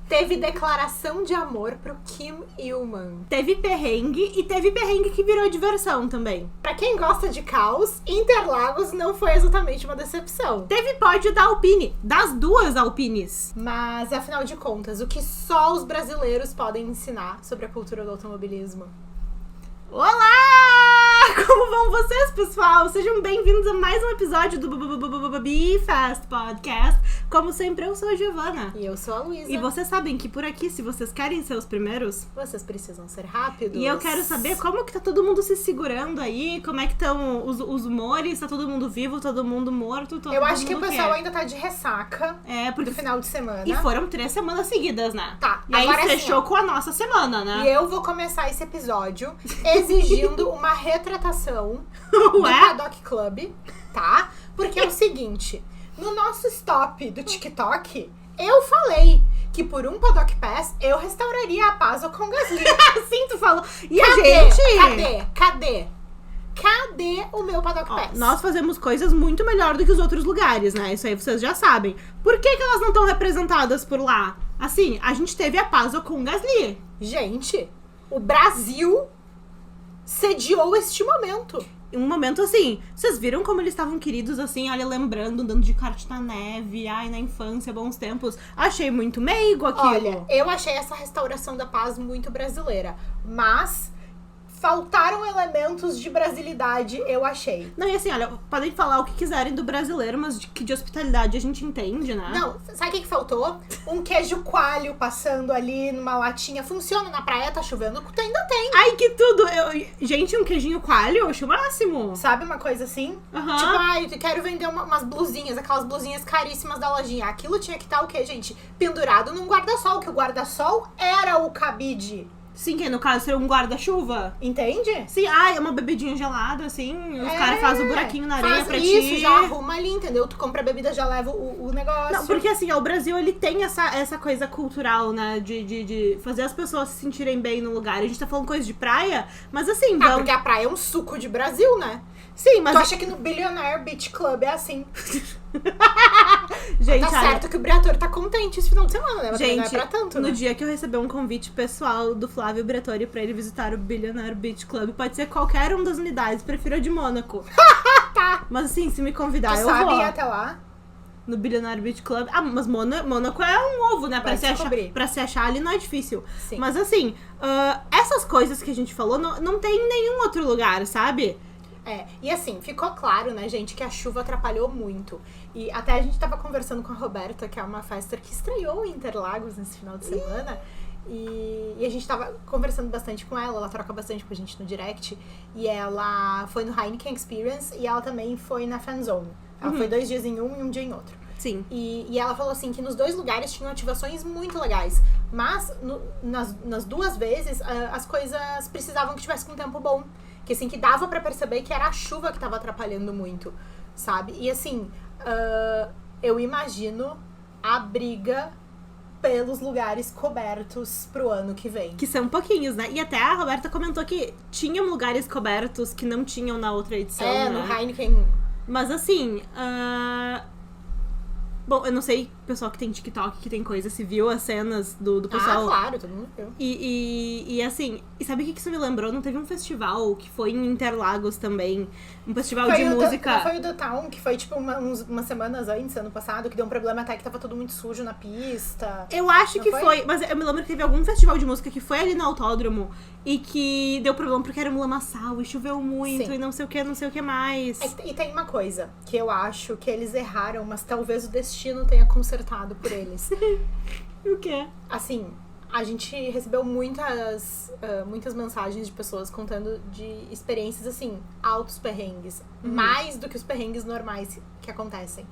Teve declaração de amor pro Kim Il-man. Teve perrengue e teve perrengue que virou diversão também. Pra quem gosta de caos, Interlagos não foi exatamente uma decepção. Teve pódio da Alpine, das duas Alpines. Mas, afinal de contas, o que só os brasileiros podem ensinar sobre a cultura do automobilismo? Olá! Como vão vocês, pessoal? Sejam bem-vindos a mais um episódio do BeFast Podcast. Como sempre, eu sou a Giovana. E eu sou a Luísa. E vocês sabem que por aqui, se vocês querem ser os primeiros... Vocês precisam ser rápidos. E eu quero saber como que tá todo mundo se segurando aí, como é que estão os humores, tá todo mundo vivo, todo mundo morto, todo Eu mundo acho que o pessoal ainda tá de ressaca porque do final de semana. E foram 3 semanas seguidas, né? Tá. E aí agora fechou assim, com a nossa semana, né? E eu vou começar esse episódio exigindo uma retratação do Ué? Paddock Club, tá? Porque é o seguinte, no nosso stop do TikTok, eu falei que por um Paddock Pass eu restauraria a paz com o Gasly. Assim tu falou. E Cadê? a gente... Cadê o meu Paddock Pass? Nós fazemos coisas muito melhor do que os outros lugares, né? Isso aí vocês já sabem. Por que elas não estão representadas por lá? Assim, a gente teve a paz com o Gasly. Gente, o Brasil sediou este momento. Um momento assim, vocês viram como eles estavam queridos, assim, olha, lembrando, andando de kart na neve, ai, na infância, bons tempos. Achei muito meigo aquilo. Olha, eu achei essa restauração da paz muito brasileira, mas faltaram elementos de brasilidade, eu achei. Não, e assim, olha, podem falar o que quiserem do brasileiro, mas de hospitalidade a gente entende, né? Não, sabe o que faltou? Um queijo coalho passando ali numa latinha. Funciona na praia, tá chovendo, ainda tem. Ai, que tudo! Gente, um queijinho coalho, eu acho o máximo. Sabe uma coisa assim? Aham. Tipo, ai, eu quero vender umas blusinhas, aquelas blusinhas caríssimas da lojinha. Aquilo tinha que estar o quê, gente? Pendurado num guarda-sol, que o guarda-sol era o cabide. Sim, que no caso seria um guarda-chuva. Entende? Sim, ai, é uma bebidinha gelada, assim, os caras fazem o buraquinho na areia pra isso, ti. já arruma ali, entendeu? Tu compra a bebida, já leva o negócio. Não, porque assim, o Brasil, ele tem essa coisa cultural, né, de fazer as pessoas se sentirem bem no lugar. A gente tá falando coisa de praia, mas assim... porque a praia é um suco de Brasil, né? Sim, mas... Tu acha que no Billionaire Beach Club é assim? Gente, tá certo que o Briatore tá contente esse final de semana, né? Mas gente, não é pra tanto, no né? dia que eu receber um convite pessoal do Flávio Briatore pra ele visitar o Billionaire Beach Club, pode ser qualquer uma das unidades, prefiro a de Mônaco. Tá. Mas assim, se me convidar, Tu eu sabe vou. ir até lá? No Billionaire Beach Club. Ah, mas Mônaco é um ovo, né? Pra se achar ali não é difícil. Sim. Mas assim, essas coisas que a gente falou não tem em nenhum outro lugar, sabe? E assim, ficou claro, né, gente, que a chuva atrapalhou muito. E até a gente tava conversando com a Roberta, que é uma festa que estreou em Interlagos nesse final de semana. E a gente tava conversando bastante com ela troca bastante com a gente no direct. E ela foi no Heineken Experience e ela também foi na Fanzone. Ela foi 2 dias em um e um dia em outro. Sim. E ela falou assim que nos 2 lugares tinham ativações muito legais. Mas nas 2 vezes as coisas precisavam que tivesse com um tempo bom. Que assim, que dava pra perceber que era a chuva que tava atrapalhando muito, sabe? E assim, eu imagino a briga pelos lugares cobertos pro ano que vem. Que são pouquinhos, né? E até a Roberta comentou que tinham lugares cobertos que não tinham na outra edição, né? No Heineken. Mas assim, bom, eu não sei, pessoal que tem TikTok, que tem coisa, se viu as cenas do pessoal. Ah, claro, todo mundo viu. E assim, e sabe o que isso me lembrou? Não teve um festival que foi em Interlagos também, um festival de música. Foi o The Town, que foi tipo umas semanas antes, ano passado, que deu um problema até que tava tudo muito sujo na pista. Eu acho Não que foi? foi, mas eu me lembro que teve algum festival de música que foi ali no autódromo e que deu problema porque era um lamaçal e choveu muito. Sim. E não sei o que mais. E tem uma coisa que eu acho que eles erraram, mas talvez o destino tenha consertado por eles. O quê? Assim, a gente recebeu muitas mensagens de pessoas contando de experiências, assim, altos perrengues. Mais do que os perrengues normais que acontecem.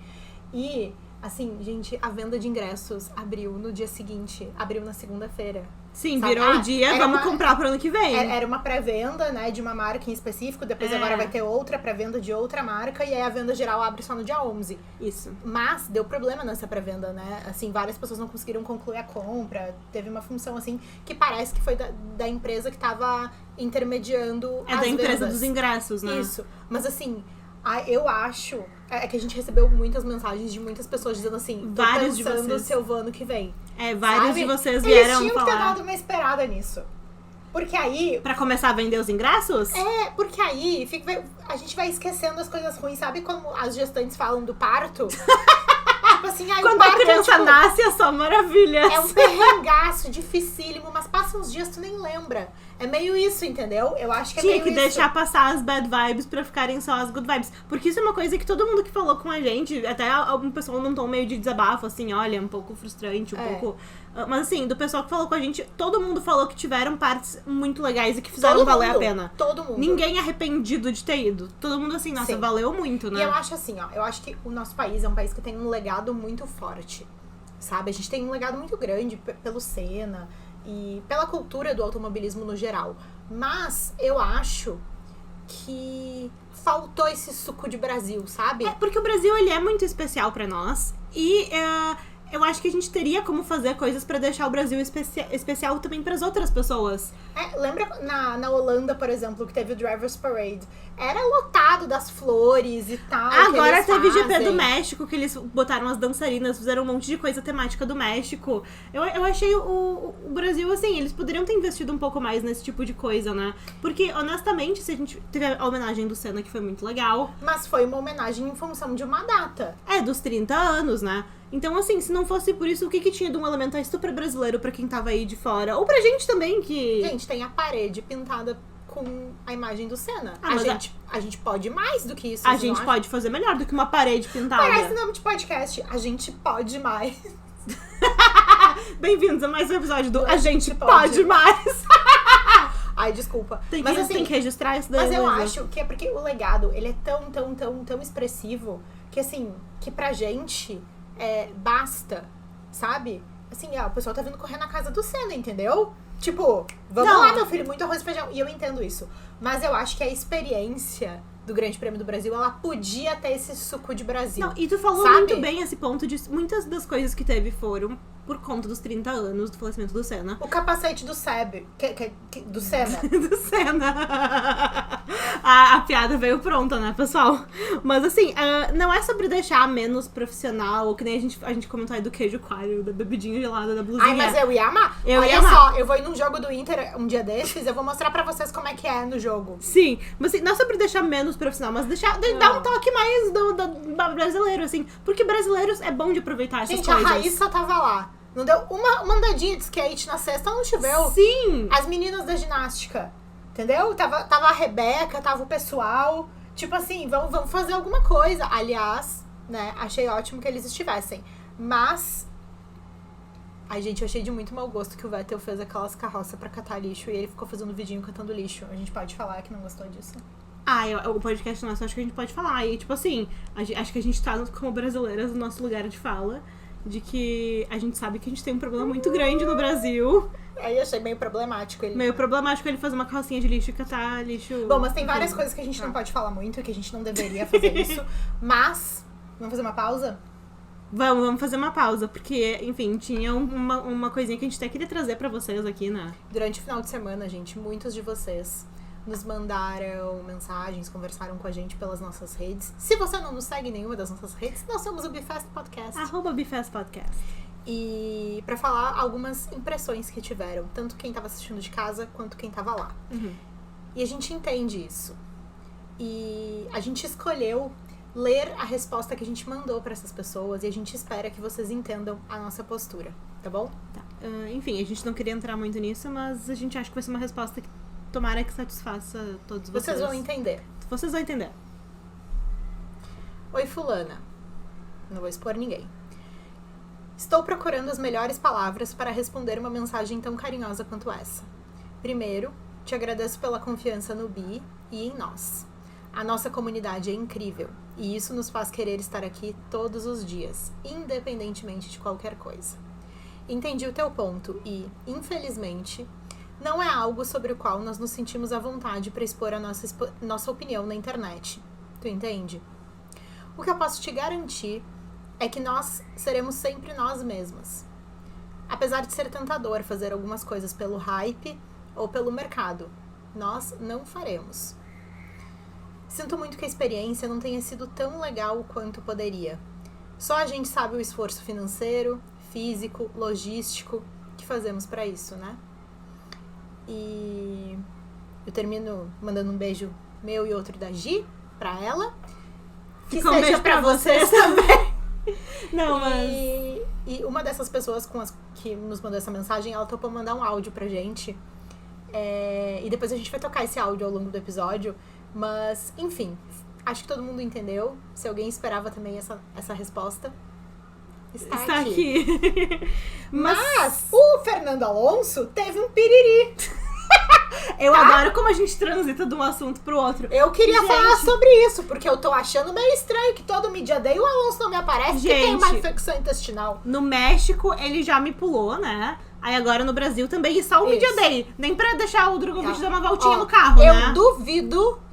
E, assim, gente, a venda de ingressos abriu no dia seguinte. Abriu na segunda-feira. Sim, Sabe? virou o dia, vamos comprar pro ano que vem. Era uma pré-venda, né, de uma marca em específico. Depois agora vai ter outra pré-venda de outra marca. E aí a venda geral abre só no dia 11. Isso. Mas deu problema nessa pré-venda, né? Assim, várias pessoas não conseguiram concluir a compra. Teve uma função, assim, que parece que foi da empresa que tava intermediando as da empresa vendas. dos ingressos, né? Isso. Mas, assim, Eu acho... É que a gente recebeu muitas mensagens de muitas pessoas dizendo assim... Tô Vários de pensando vocês. se eu vou ano que vem. Vários sabe? de vocês Eles vieram tinham que ter falar. dado uma esperada nisso. Porque aí... Pra começar a vender os ingressos? Porque aí a gente vai esquecendo as coisas ruins. Sabe como as gestantes falam do parto? Tipo assim, Quando o parto a criança tipo, nasce, é só maravilhas. é um perrengaço dificílimo, mas passa uns dias tu nem lembra. É meio isso, entendeu? Eu acho que é Tinha meio que isso. deixar passar as bad vibes pra ficarem só as good vibes. Porque isso é uma coisa que todo mundo que falou com a gente, até algum pessoal num tom meio de desabafo, assim, olha, um pouco frustrante, um pouco... Mas assim, do pessoal que falou com a gente, todo mundo falou que tiveram partes muito legais e que fizeram valer a pena. Todo mundo. Ninguém arrependido de ter ido. Todo mundo assim, nossa, Sim. valeu muito, né? E eu acho assim, eu acho que o nosso país é um país que tem um legado muito forte, sabe? A gente tem um legado muito grande pelo Senna e pela cultura do automobilismo no geral. Mas eu acho que faltou esse suco de Brasil, sabe? Porque o Brasil, ele é muito especial pra nós. E eu acho que a gente teria como fazer coisas pra deixar o Brasil especial também pras outras pessoas. Lembra na Holanda, por exemplo, que teve o Drivers Parade? Era lotado das flores e tal. Agora teve fazem. GP do México, que eles botaram as dançarinas, fizeram um monte de coisa temática do México. Eu achei o Brasil, assim, eles poderiam ter investido um pouco mais nesse tipo de coisa, né? Porque, honestamente, se a gente teve a homenagem do Senna, que foi muito legal. Mas foi uma homenagem em função de uma data. Dos 30 anos, né? Então, assim, se não fosse por isso, o que tinha de um elemento super brasileiro pra quem tava aí de fora? Ou pra gente também, que... Gente, tem a parede pintada com a imagem do Senna. Mas a gente pode mais do que isso. A vocês não gente acham? pode fazer melhor do que uma parede pintada. Parece nome de podcast. A gente pode mais. Bem-vindos a mais um episódio do A Gente Pode Mais. Ai, desculpa. Tem que registrar isso daí. Mas eu acho que é porque o legado, ele é tão expressivo que, assim, que pra gente basta, sabe? Assim, o pessoal tá vindo correr na casa do Senna, entendeu? Tipo, vamos lá, meu filho, muito arroz e feijão. E eu entendo isso. Mas eu acho que a experiência do Grande Prêmio do Brasil, ela podia ter esse suco de Brasil. Não, e tu falou sabe? muito bem esse ponto de muitas das coisas que teve foram por conta dos 30 anos do falecimento do Senna. O capacete do Seb, do Senna. Do Senna. A piada veio pronta, né, pessoal? Mas assim, não é sobre deixar menos profissional, ou que nem a gente comentou aí do queijo coalho, da bebidinha gelada, da blusinha. Ai, mas eu ia amar. Olha só, eu vou ir num jogo do Inter um dia desses, eu vou mostrar pra vocês como é que é no jogo. Sim, mas assim, não é sobre deixar menos profissional, mas dar um toque mais do brasileiro, assim. Porque brasileiros é bom de aproveitar essas coisas. Gente, a Raíssa tava lá. Não deu uma andadinha de skate na sexta, não choveu. Sim! As meninas da ginástica, entendeu? Tava a Rebeca, tava o pessoal. Tipo assim, vamos fazer alguma coisa. Aliás, né, achei ótimo que eles estivessem. Mas... Ai, gente, eu achei de muito mau gosto que o Vettel fez aquelas carroças pra catar lixo e ele ficou fazendo vidinho catando lixo. A gente pode falar que não gostou disso? O podcast nosso, acho que a gente pode falar. E, tipo assim, acho que a gente tá como brasileiras no nosso lugar de fala. De que a gente sabe que a gente tem um problema muito grande no Brasil. Aí achei meio problemático ele. Meio problemático ele fazer uma carrocinha de lixo e catar lixo. Bom, mas tem várias coisas que a gente não pode falar muito, que a gente não deveria fazer isso. Mas, vamos fazer uma pausa? Vamos fazer uma pausa, porque, enfim, tinha uma coisinha que a gente até queria trazer pra vocês aqui, né? Durante o final de semana, gente, muitos de vocês nos mandaram mensagens, conversaram com a gente pelas nossas redes. Se você não nos segue em nenhuma das nossas redes, nós somos o Bifest Podcast. @Bifest Podcast. E pra falar algumas impressões que tiveram, tanto quem tava assistindo de casa, quanto quem tava lá. Uhum. E a gente entende isso. E a gente escolheu ler a resposta que a gente mandou pra essas pessoas e a gente espera que vocês entendam a nossa postura, tá bom? Tá. Enfim, a gente não queria entrar muito nisso, mas a gente acha que vai ser uma resposta que tomara que satisfaça todos vocês. Vocês vão entender. Vocês vão entender. Oi, fulana. Não vou expor ninguém. Estou procurando as melhores palavras para responder uma mensagem tão carinhosa quanto essa. Primeiro, te agradeço pela confiança no Bi e em nós. A nossa comunidade é incrível e isso nos faz querer estar aqui todos os dias, independentemente de qualquer coisa. Entendi o teu ponto e, infelizmente, não é algo sobre o qual nós nos sentimos à vontade para expor a nossa opinião na internet. Tu entende? O que eu posso te garantir é que nós seremos sempre nós mesmas. Apesar de ser tentador fazer algumas coisas pelo hype ou pelo mercado, nós não faremos. Sinto muito que a experiência não tenha sido tão legal quanto poderia. Só a gente sabe o esforço financeiro, físico, logístico que fazemos pra isso, né? E eu termino mandando um beijo meu e outro da Gi pra ela. Que Fica um seja beijo pra vocês também. Não, mas... E uma dessas pessoas que nos mandou essa mensagem, ela topou mandar um áudio pra gente. E depois a gente vai tocar esse áudio ao longo do episódio. Mas, enfim, acho que todo mundo entendeu. Se alguém esperava também essa resposta, está aqui. Mas o Fernando Alonso teve um piriri. Eu adoro como a gente transita de um assunto pro outro. Eu queria falar sobre isso, porque eu tô achando meio estranho que todo Media Day o Alonso não me aparece, que tem uma infecção intestinal. No México, ele já me pulou, né? Aí agora no Brasil também, e só o Media Day. Nem pra deixar o Drogovic dar uma voltinha no carro, eu né?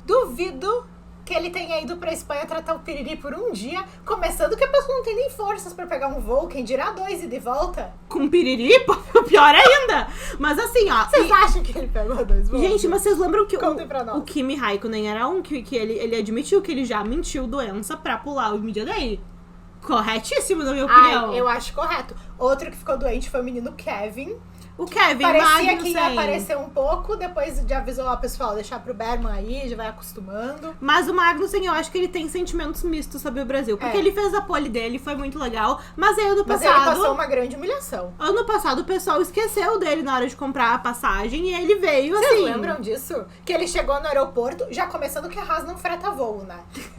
Duvido que ele tenha ido pra Espanha tratar o piriri por um dia, começando que a pessoa não tem nem forças pra pegar um voo, quem dirá 2 e de volta. Com piriri, pior ainda. Mas assim, ó... Vocês acham que ele pegou 2 voos? Gente, mas vocês lembram que o Kimi Raikkonen era que ele admitiu que ele já mentiu doença pra pular o Media Day? Corretíssimo, na minha opinião. Eu acho correto. Outro que ficou doente foi o menino Kevin. O Kevin Parecia que ia aparecer um pouco, depois já avisou a pessoal, deixar pro Berman aí, já vai acostumando. Mas o Magnussen, eu acho que ele tem sentimentos mistos sobre o Brasil. Porque ele fez a pole dele, foi muito legal. Mas aí ano passado... Mas ele passou uma grande humilhação. Ano passado o pessoal esqueceu dele na hora de comprar a passagem e ele veio assim... Vocês lembram disso? Que ele chegou no aeroporto, já começando que a Haas não freta voo, né?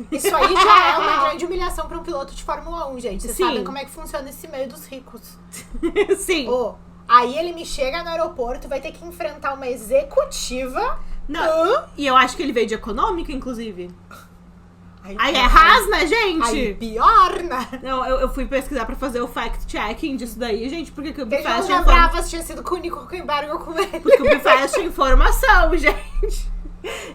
Isso aí já é uma grande humilhação pra um piloto de Fórmula 1, gente. Vocês sabem como é que funciona esse meio dos ricos. Sim. Aí ele me chega no aeroporto, vai ter que enfrentar uma executiva. Não, e eu acho que ele veio de econômica, inclusive. Aí é Haas, né, gente? Aí pior, né? Não, eu fui pesquisar pra fazer o fact-checking disso daí, gente, porque o Bifast... Tem bravas tinha sido com o Nico Huckenberg ou com ele. Porque o Bifast é informação, gente.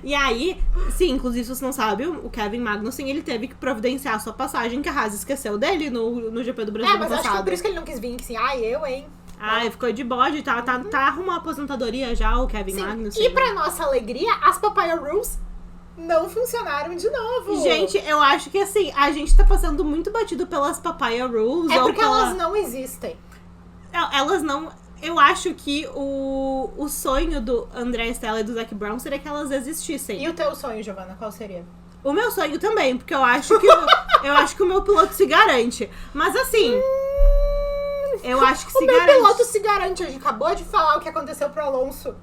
E aí, sim, inclusive, se você não sabe, o Kevin Magnussen, ele teve que providenciar a sua passagem, que a Haas esqueceu dele no GP do Brasil mas passado. acho que por isso que ele não quis vir, que assim, eu, hein? Ficou de bode, tá arrumando a aposentadoria já, o Kevin Magnussen. E pra nossa alegria, as Papaya Rules não funcionaram de novo. Gente, eu acho que assim, a gente tá passando muito batido pelas Papaya Rules. É porque elas não existem. Elas não... Eu acho que o sonho do André Stella e do Zac Brown seria que elas existissem. E o teu sonho, Giovana, qual seria? O meu sonho também, porque eu acho que eu acho que o meu piloto se garante. Mas assim... Eu acho que se garante. O meu piloto se garante. A gente acabou de falar o que aconteceu pro Alonso.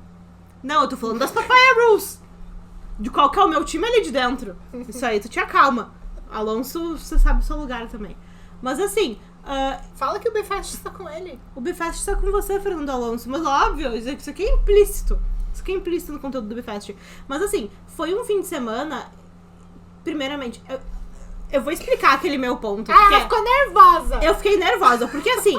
Não, eu tô falando das Papaya Rules. De qual que é o meu time ali de dentro. Isso aí, tu te acalma. Alonso, você sabe o seu lugar também. Mas assim... Fala que o Bifast está com ele. O Bifast está com você, Fernando Alonso. Mas óbvio, isso aqui é implícito. Isso aqui é implícito no conteúdo do Bifast. Mas assim, foi um fim de semana... Primeiramente... Eu vou explicar aquele meu ponto. Ela ficou nervosa. Eu fiquei nervosa, porque assim...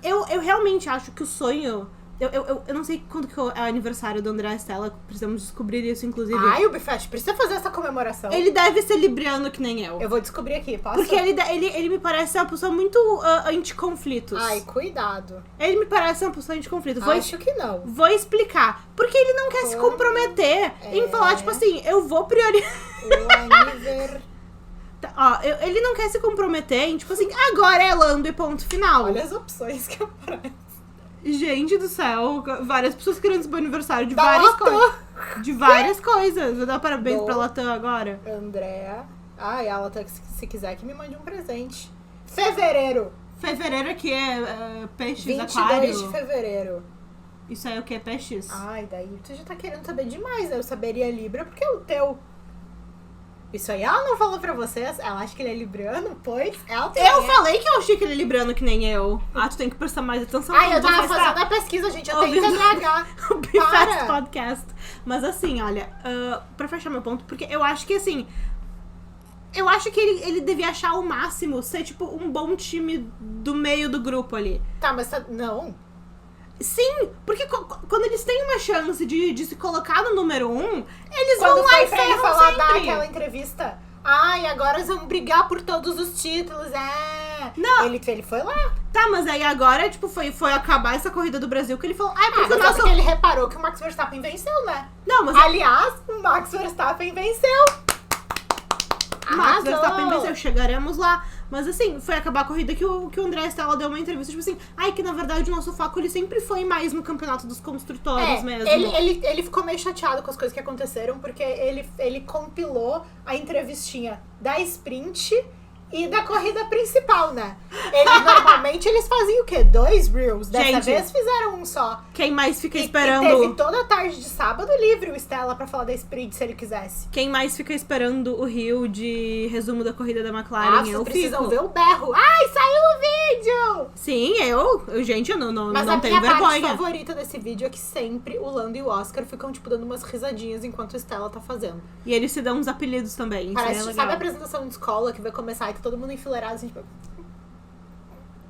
eu realmente acho que o sonho... Eu não sei quando que é o aniversário do André Stella. Precisamos descobrir isso, inclusive. O Bifast precisa fazer essa comemoração. Ele deve ser libriano que nem eu. Eu vou descobrir aqui, posso? Porque ele me parece uma pessoa muito anti-conflitos. Cuidado. Ele me parece uma pessoa anti-conflitos. Acho que não. Vou explicar. Porque ele não quer se comprometer em falar, tipo assim, eu vou priorizar... ele não quer se comprometer em, tipo assim, agora é Lando e ponto final. Olha as opções que aparecem. Gente do céu, várias pessoas querendo esse aniversário de várias coisas. De várias coisas. Vou dar parabéns pra Latam agora. Andréa. E a Latam, se quiser, que me mande um presente. Fevereiro Fevereiro aqui é peixes, 22 aquário. 22 de fevereiro. Isso aí é o que? Peixes? Daí tu já tá querendo saber demais, né? Eu saberia Libra porque é o teu. Isso aí ela não falou pra vocês? Ela acha que ele é libriano? Pois ela também Eu falei que eu achei que ele é libriano que nem eu. Tu tem que prestar mais atenção. Eu tava fazendo a pesquisa, gente. Eu tenho TDAH. O Bifast Podcast. Mas assim, olha, pra fechar meu ponto, porque eu acho que assim... Eu acho que ele devia achar o máximo ser, tipo, um bom time do meio do grupo ali. Mas não. Sim, porque quando eles têm uma chance de se colocar no número 1, eles vão lá e ferram falar, sempre. dar aquela entrevista. Agora eles vão brigar por todos os títulos. né? Não. Ele foi lá. Tá, mas aí agora, tipo, foi acabar essa corrida do Brasil que ele falou, ai, porque o mas nosso... porque ele reparou que o Max Verstappen venceu, né? Não, mas... Aliás, o Max Verstappen venceu. Max Verstappen venceu, chegaremos lá. Mas assim, foi acabar a corrida que o André Stella deu uma entrevista, tipo assim, ai, que na verdade o nosso foco ele sempre foi mais no campeonato dos construtores mesmo. Ele ficou meio chateado com as coisas que aconteceram, porque ele compilou a entrevistinha da sprint e da corrida principal, né? Normalmente eles faziam o quê? 2 reels. Dessa vez fizeram um só. Quem mais fica esperando... E teve toda a tarde de sábado livre o Stella pra falar da sprint, se ele quisesse. Quem mais fica esperando o reel de resumo da corrida da McLaren? Vocês precisam ver o berro. Ai, saiu o vídeo! Sim, gente, eu não Mas tenho vergonha. Mas a parte favorita desse vídeo é que sempre o Lando e o Oscar ficam, tipo, dando umas risadinhas enquanto o Stella tá fazendo. E eles se dão uns apelidos também. Parece, sabe a apresentação de escola que vai começar e tá todo mundo enfileirado, assim, tipo...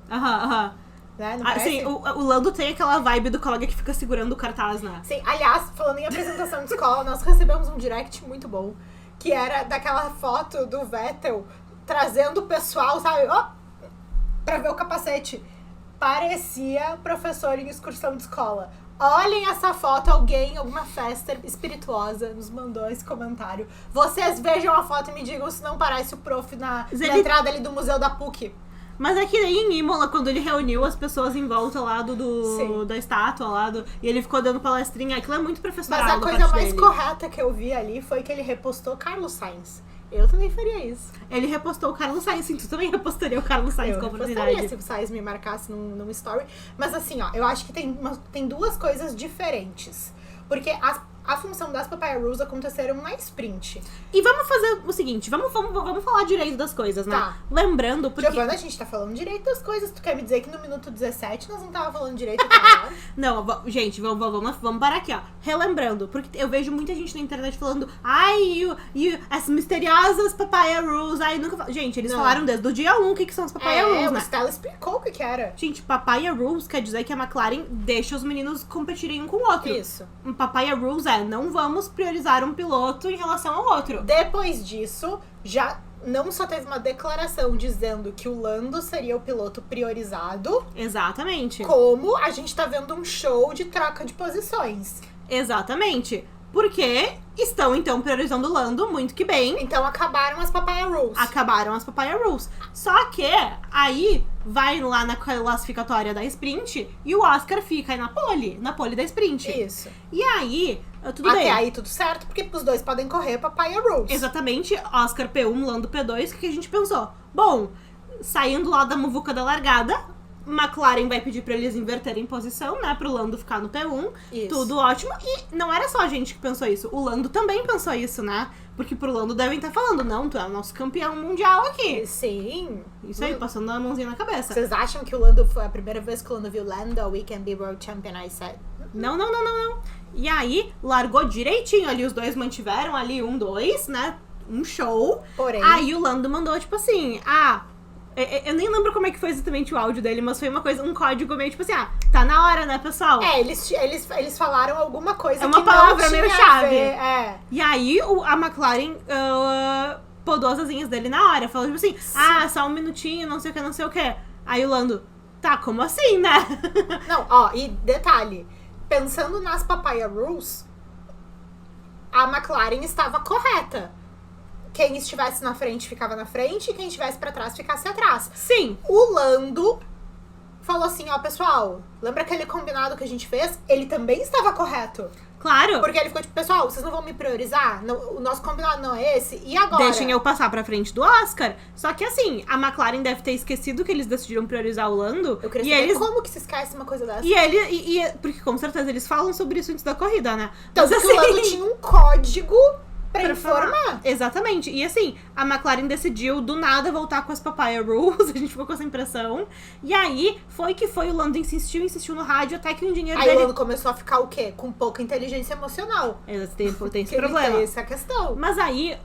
Aham. Né? Sim, o Lando tem aquela vibe do colega que fica segurando o cartaz, né? Sim, aliás, falando em apresentação de escola, nós recebemos um direct muito bom, que era daquela foto do Vettel trazendo o pessoal, sabe, pra ver o capacete. Parecia professor em excursão de escola. Olhem essa foto, alguém, alguma festa espirituosa nos mandou esse comentário. Vocês vejam a foto e me digam se não parece o prof na entrada ali do museu da PUC. Mas é que nem em Imola, quando ele reuniu as pessoas em volta lá da estátua lá, e ele ficou dando palestrinha, aquilo é muito professoral. Mas a coisa mais correta que eu vi ali foi que ele repostou Carlos Sainz. Eu também faria isso. Ele repostou o Carlos Sainz, sim, tu também repostaria o Carlos Sainz com a oportunidade. Eu repostaria se o Sainz me marcasse num story. Mas assim, ó, eu acho que tem duas coisas diferentes. Porque a função das Papaya Rules aconteceram na sprint. E vamos fazer o seguinte, vamos falar direito das coisas, né? Tá. Lembrando, porque... Giovana, a gente tá falando direito das coisas. Tu quer me dizer que no minuto 17 nós não tava falando direito até agora? Não, gente, vamos parar aqui, ó. Relembrando, porque eu vejo muita gente na internet falando, ai, as misteriosas Papaya Rules, ai, nunca... Gente, eles falaram desde o dia 1 o que são as Papaya Rules, né? O Stella explicou o que era. Gente, Papaya Rules quer dizer que a McLaren deixa os meninos competirem um com o outro. Isso. Papaya Rules não vamos priorizar um piloto em relação ao outro. Depois disso, já não só teve uma declaração dizendo que o Lando seria o piloto priorizado. Exatamente. Como a gente tá vendo um show de troca de posições. Exatamente. Porque estão, então, priorizando o Lando muito que bem. Então acabaram as Papaya Rules. Acabaram as Papaya Rules. Só que aí vai lá na classificatória da sprint e o Oscar fica aí na pole da sprint. Isso. E aí, tudo Até bem. aí tudo certo, porque os dois podem correr Papaya Rules. Exatamente. Oscar P1, Lando P2. O que a gente pensou? Bom, saindo lá da muvuca da largada, McLaren vai pedir pra eles inverterem posição, né? Pro Lando ficar no P1. Isso. Tudo ótimo. E não era só a gente que pensou isso. O Lando também pensou isso, né? Porque pro Lando devem estar falando, não, tu é o nosso campeão mundial aqui. Sim. Isso aí, passando a mãozinha na cabeça. Vocês acham que o Lando foi a primeira vez que o Lando viu Lando, we can be world champion, I said? Não. E aí, largou direitinho ali, os dois mantiveram ali 1-2, né? Um show. Porém... Aí o Lando mandou, tipo assim, eu nem lembro como é que foi exatamente o áudio dele, mas foi um código meio tipo assim, tá na hora, né, pessoal? Eles falaram alguma coisa que uma palavra não tinha meio a chave. ver, E aí a McLaren podou as asinhas dele na hora, falou tipo assim, só um minutinho, não sei o que. Aí o Lando, tá, como assim, né? Não, e detalhe, pensando nas Papaya Rules, a McLaren estava correta. Quem estivesse na frente ficava na frente e quem estivesse pra trás ficasse atrás. Sim. O Lando falou assim, pessoal, lembra aquele combinado que a gente fez? Ele também estava correto. Claro. Porque ele ficou tipo, pessoal, vocês não vão me priorizar? O nosso combinado não é esse? E agora? Deixem eu passar pra frente do Oscar. Só que assim, a McLaren deve ter esquecido que eles decidiram priorizar o Lando. Eu queria saber como que se esquece uma coisa dessa. Porque com certeza eles falam sobre isso antes da corrida, né? Então, porque o Lando tinha um código pra informar. Exatamente. E assim, a McLaren decidiu do nada voltar com as Papaya Rules. A gente ficou com essa impressão. E aí, o Lando insistiu no rádio até que o engenheiro dele... Aí o Lando começou a ficar o quê? Com pouca inteligência emocional. Tem esse problema. Tem essa questão. Mas aí,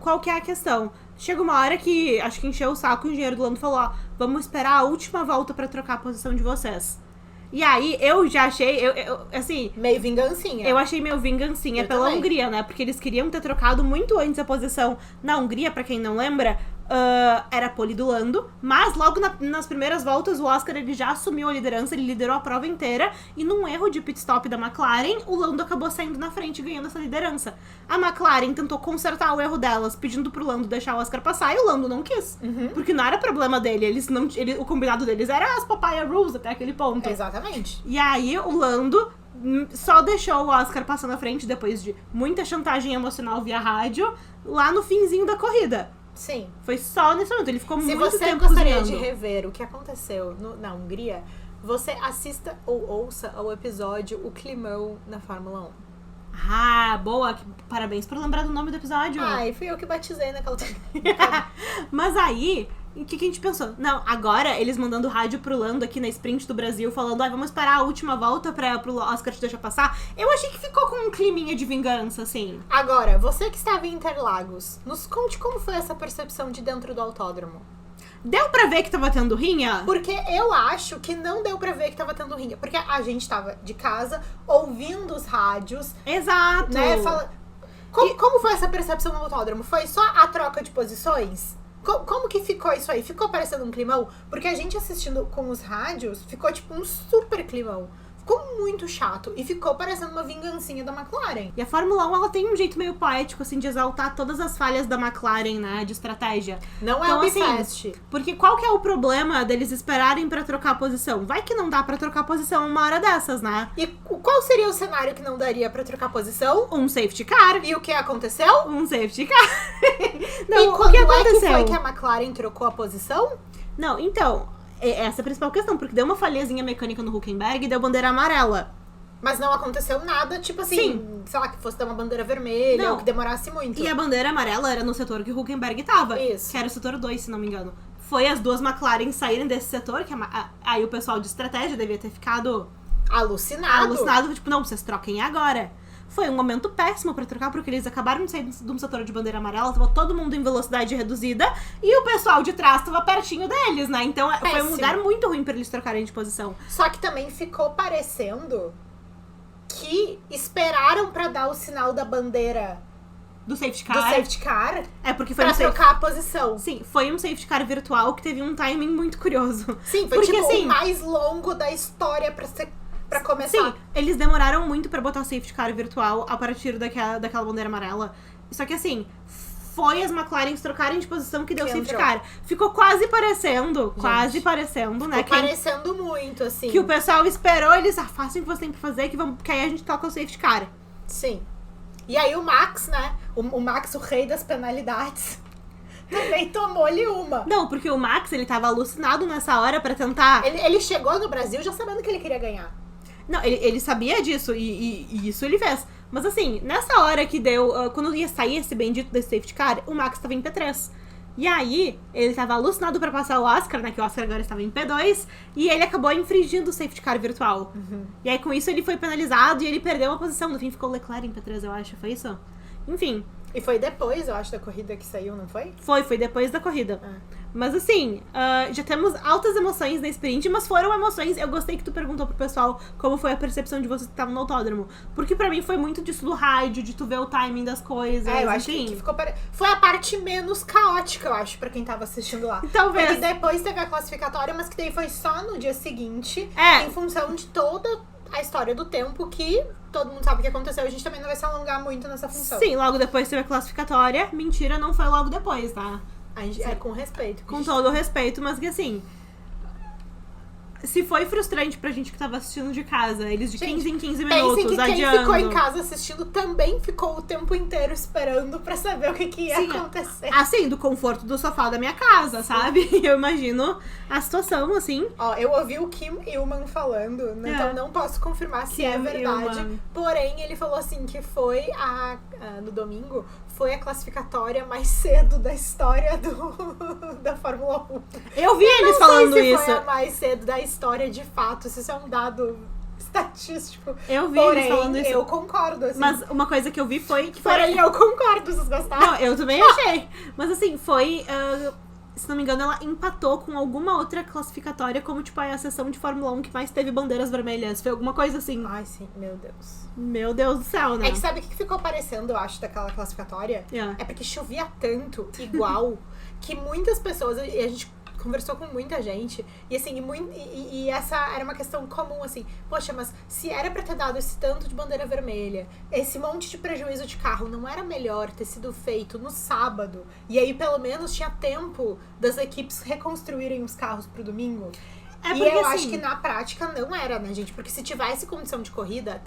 qual que é a questão? Chega uma hora que, acho que encheu o saco, o engenheiro do Lando falou, vamos esperar a última volta pra trocar a posição de vocês. E aí, eu já achei, assim... Meio vingancinha. Eu achei meio vingancinha pela Hungria, né? Porque eles queriam ter trocado muito antes a posição. Na Hungria, pra quem não lembra, era pole do Lando, mas logo nas primeiras voltas o Oscar ele já assumiu a liderança, ele liderou a prova inteira, e num erro de pit stop da McLaren, o Lando acabou saindo na frente e ganhando essa liderança. A McLaren tentou consertar o erro delas, pedindo pro Lando deixar o Oscar passar, e o Lando não quis. Porque não era problema dele, o combinado deles era as papaya rules até aquele ponto. Exatamente. E aí o Lando só deixou o Oscar passar na frente depois de muita chantagem emocional via rádio, lá no finzinho da corrida. Sim. Foi só nesse momento, ele ficou muito tempo Se você gostaria cozinhando. de rever o que aconteceu na Hungria, você assista ou ouça ao episódio O Climão na Fórmula 1. Ah, boa. Parabéns por lembrar do nome do episódio. Ai, fui eu que batizei naquela... Mas aí, o que a gente pensou? Não, agora eles mandando rádio pro Lando aqui na sprint do Brasil, falando, vamos esperar a última volta pro Oscar te deixar passar. Eu achei que ficou com um climinha de vingança, assim. Agora, você que estava em Interlagos, nos conte como foi essa percepção de dentro do autódromo. Deu pra ver que tava tendo rinha? Porque eu acho que não deu pra ver que tava tendo rinha. Porque a gente tava de casa, ouvindo os rádios. Exato. Né, como foi essa percepção no autódromo? Foi só a troca de posições? Como que ficou isso aí? Ficou parecendo um climão? Porque a gente assistindo com os rádios, ficou tipo um super climão. Ficou muito chato. E ficou parecendo uma vingancinha da McLaren. E a Fórmula 1, ela tem um jeito meio poético, assim, de exaltar todas as falhas da McLaren, né, de estratégia. Não é então, o Bifest. Porque qual que é o problema deles esperarem pra trocar a posição? Vai que não dá pra trocar a posição uma hora dessas, né? E qual seria o cenário que não daria pra trocar posição? Um safety car. E o que aconteceu? Um safety car. Não, e quando é que foi que a McLaren trocou a posição? Não, então... Essa é a principal questão, porque deu uma falhazinha mecânica no Hülkenberg e deu bandeira amarela. Mas não aconteceu nada, tipo assim, Sim. sei lá, que fosse dar uma bandeira vermelha Não. ou que demorasse muito. E a bandeira amarela era no setor que o Hülkenberg tava. Isso. Que era o setor 2, se não me engano. Foi as duas McLaren saírem desse setor, que aí o pessoal de estratégia devia ter ficado Alucinado. Tipo, não, vocês troquem agora. Foi um momento péssimo pra trocar, porque eles acabaram de sair de um setor de bandeira amarela, tava todo mundo em velocidade reduzida, e o pessoal de trás tava pertinho deles, né? Então foi um lugar muito ruim pra eles trocarem de posição. Só que também ficou parecendo que esperaram pra dar o sinal da bandeira Do safety car. É, porque foi pra trocar a posição. Sim, foi um safety car virtual que teve um timing muito curioso. Sim, foi porque, tipo assim, o mais longo da história pra começar. Sim, eles demoraram muito pra botar o safety car virtual a partir daquela bandeira amarela. Só que assim, foi as McLarens trocarem de posição que deu o safety car. Ficou quase parecendo, né? Parecendo muito, assim. Que o pessoal esperou, eles façam o que você tem que fazer, que aí a gente toca o safety car. Sim. E aí o Max, né? O Max, o rei das penalidades, também tomou-lhe uma. Não, porque o Max, ele tava alucinado nessa hora pra tentar... Ele chegou no Brasil já sabendo que ele queria ganhar. Não, ele sabia disso e isso ele fez. Mas assim, nessa hora que deu... quando ia sair esse bendito desse safety car, o Max tava em P3. E aí, ele tava alucinado pra passar o Oscar, né? Que o Oscar agora estava em P2. E ele acabou infringindo o safety car virtual. E aí, com isso, ele foi penalizado e ele perdeu a posição. No fim, ficou Leclerc em P3, eu acho. Foi isso? Enfim. E foi depois, eu acho, da corrida que saiu, não foi? Foi depois da corrida. Mas assim, já temos altas emoções na sprint, mas foram emoções. Eu gostei que tu perguntou pro pessoal como foi a percepção de vocês que estavam no autódromo. Porque pra mim foi muito disso do rádio, de tu ver o timing das coisas. Eu acho que ficou foi a parte menos caótica, eu acho, pra quem tava assistindo lá. Talvez. Porque depois teve a classificatória, mas que daí foi só no dia seguinte, em função de toda a história do tempo, que todo mundo sabe o que aconteceu. A gente também não vai se alongar muito nessa função. Sim, logo depois teve a classificatória. Mentira, não foi logo depois, tá? A gente, com respeito. Com todo o respeito, mas que assim... Se foi frustrante pra gente que tava assistindo de casa, eles de 15 em 15 minutos, pensem que adiando. quem ficou em casa assistindo também ficou o tempo inteiro esperando pra saber o que ia acontecer. Assim, do conforto do sofá da minha casa, sabe? Eu imagino a situação, assim. Ó, eu ouvi o Kim Illman falando, então não posso confirmar se é verdade. Illman. Porém, ele falou assim que foi no domingo, foi a classificatória mais cedo da história da Fórmula 1. Eu vi eles falando isso. Não sei se foi a mais cedo da história de fato, se isso é um dado estatístico. Eu vi Porém, eles falando isso. Eu concordo, assim. Mas uma coisa que eu vi foi... Porém, eu concordo, vocês gostaram? Não, eu também achei. Mas assim, foi... se não me engano, ela empatou com alguma outra classificatória, como, tipo, a sessão de Fórmula 1 que mais teve bandeiras vermelhas. Foi alguma coisa assim. Ai, sim, meu Deus. Meu Deus do céu, né? É que sabe o que ficou parecendo, eu acho, daquela classificatória? É porque chovia tanto, igual, que muitas pessoas, e a gente conversou com muita gente, e assim, e essa era uma questão comum, assim, poxa, mas se era pra ter dado esse tanto de bandeira vermelha, esse monte de prejuízo de carro, não era melhor ter sido feito no sábado? E aí, pelo menos, tinha tempo das equipes reconstruírem os carros pro domingo? E eu acho que na prática não era, né, gente? Porque se tivesse condição de corrida,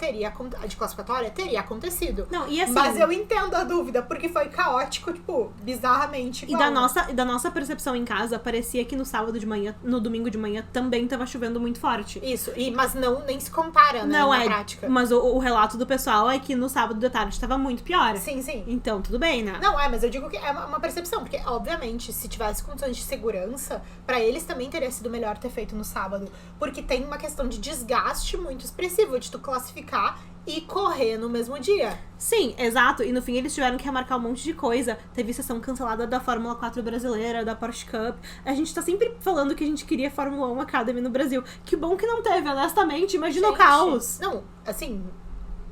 de classificatória, teria acontecido. Não, e assim, mas eu entendo a dúvida, porque foi caótico, tipo, bizarramente igual. E da nossa percepção em casa, parecia que no sábado de manhã, no domingo de manhã, também tava chovendo muito forte. Isso, mas nem se compara, né, na prática. Mas o relato do pessoal é que no sábado de tarde tava muito pior. Sim, sim. Então, tudo bem, né? Não, mas eu digo que é uma percepção, porque, obviamente, se tivesse condições de segurança, pra eles também teria sido melhor ter feito no sábado, porque tem uma questão de desgaste muito expressivo de tu classificar e correr no mesmo dia. Sim, exato. E no fim eles tiveram que remarcar um monte de coisa. Teve sessão cancelada da Fórmula 4 brasileira, da Porsche Cup. A gente tá sempre falando que a gente queria Fórmula 1 Academy no Brasil. Que bom que não teve, honestamente. Imagina o caos. Não, assim,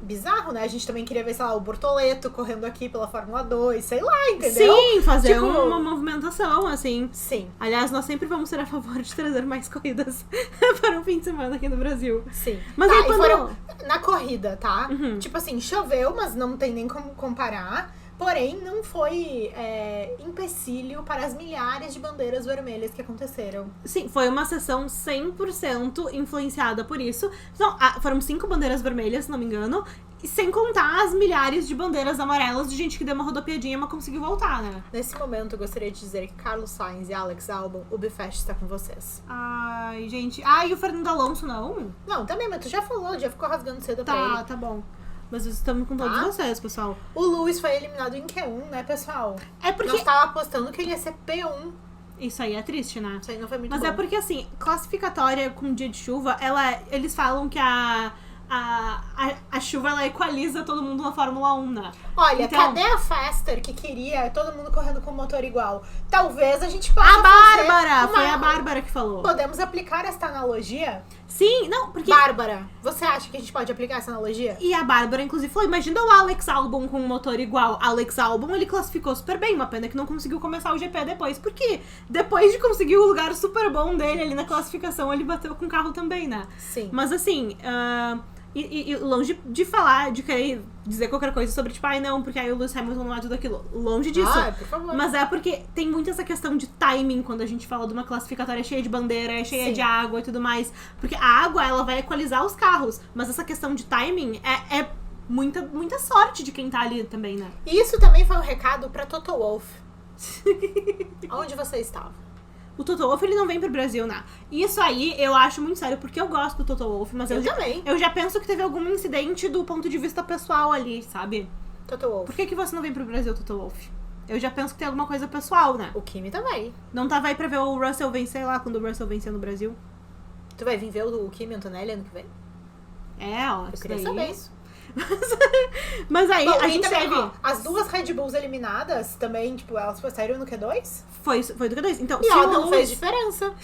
bizarro, né? A gente também queria ver, sei lá, o Bortoleto correndo aqui pela Fórmula 2, sei lá, entendeu? Sim, fazer uma movimentação, assim. Sim. Aliás, nós sempre vamos ser a favor de trazer mais corridas para um fim de semana aqui no Brasil. Sim. Mas aí, e foram na corrida, tá? Tipo assim, choveu, mas não tem nem como comparar. Porém, não foi empecilho para as milhares de bandeiras vermelhas que aconteceram. Sim, foi uma sessão 100% influenciada por isso. Então, foram 5 bandeiras vermelhas, se não me engano. E sem contar as milhares de bandeiras amarelas de gente que deu uma rodopiadinha, mas conseguiu voltar, né? Nesse momento, eu gostaria de dizer que Carlos Sainz e Alex Albon, o Bifest está com vocês. Ai, gente. E o Fernando Alonso, não? Não, também, mas tu já falou, já ficou rasgando cedo pra ele. Tá bom. Mas estamos com todos vocês, pessoal. O Lewis foi eliminado em Q1, né, pessoal? É porque... Nós tava apostando que ele ia ser P1. Isso aí é triste, né? Isso aí não foi muito Mas bom. é porque, assim, classificatória com dia de chuva, eles falam que a chuva, ela equaliza todo mundo na Fórmula 1, né? Olha, então, cadê a Faster que queria todo mundo correndo com o motor igual? Talvez a gente possa Foi a Bárbara que falou. Podemos aplicar esta analogia? Sim, não, porque... Bárbara, você acha que a gente pode aplicar essa analogia? E a Bárbara, inclusive, falou, imagina o Alex Albon com um motor igual. Alex Albon, ele classificou super bem, uma pena que não conseguiu começar o GP depois. Porque depois de conseguir o lugar super bom dele ali na classificação, ele bateu com o carro também, né? Sim. Mas assim... E longe de falar, de querer dizer qualquer coisa sobre, tipo, não, porque aí o Lewis Hamilton não é tudo aquilo. Longe disso. Por favor. Mas é porque tem muito essa questão de timing quando a gente fala de uma classificatória cheia de bandeira, cheia de água e tudo mais. Porque a água, ela vai equalizar os carros. Mas essa questão de timing é muita sorte de quem tá ali também, né? E isso também foi um recado pra Toto Wolff. Onde você estava? O Toto Wolff, ele não vem pro Brasil, né? Isso aí, eu acho muito sério, porque eu gosto do Toto Wolff, mas eu também. Eu já penso que teve algum incidente do ponto de vista pessoal ali, sabe? Toto Wolff. Por que você não vem pro Brasil, Toto Wolff? Eu já penso que tem alguma coisa pessoal, né? O Kimi também. Não tava aí pra ver o Russell vencer lá, quando o Russell venceu no Brasil? Tu vai vir ver o Kimi Antonelli ano que vem? Eu queria saber isso. Mas aí, bom, a gente também, teve... as duas Red Bulls eliminadas também, tipo, elas saíram no Q2? Foi do Q2. Então, e se ela o não Lewis, fez diferença.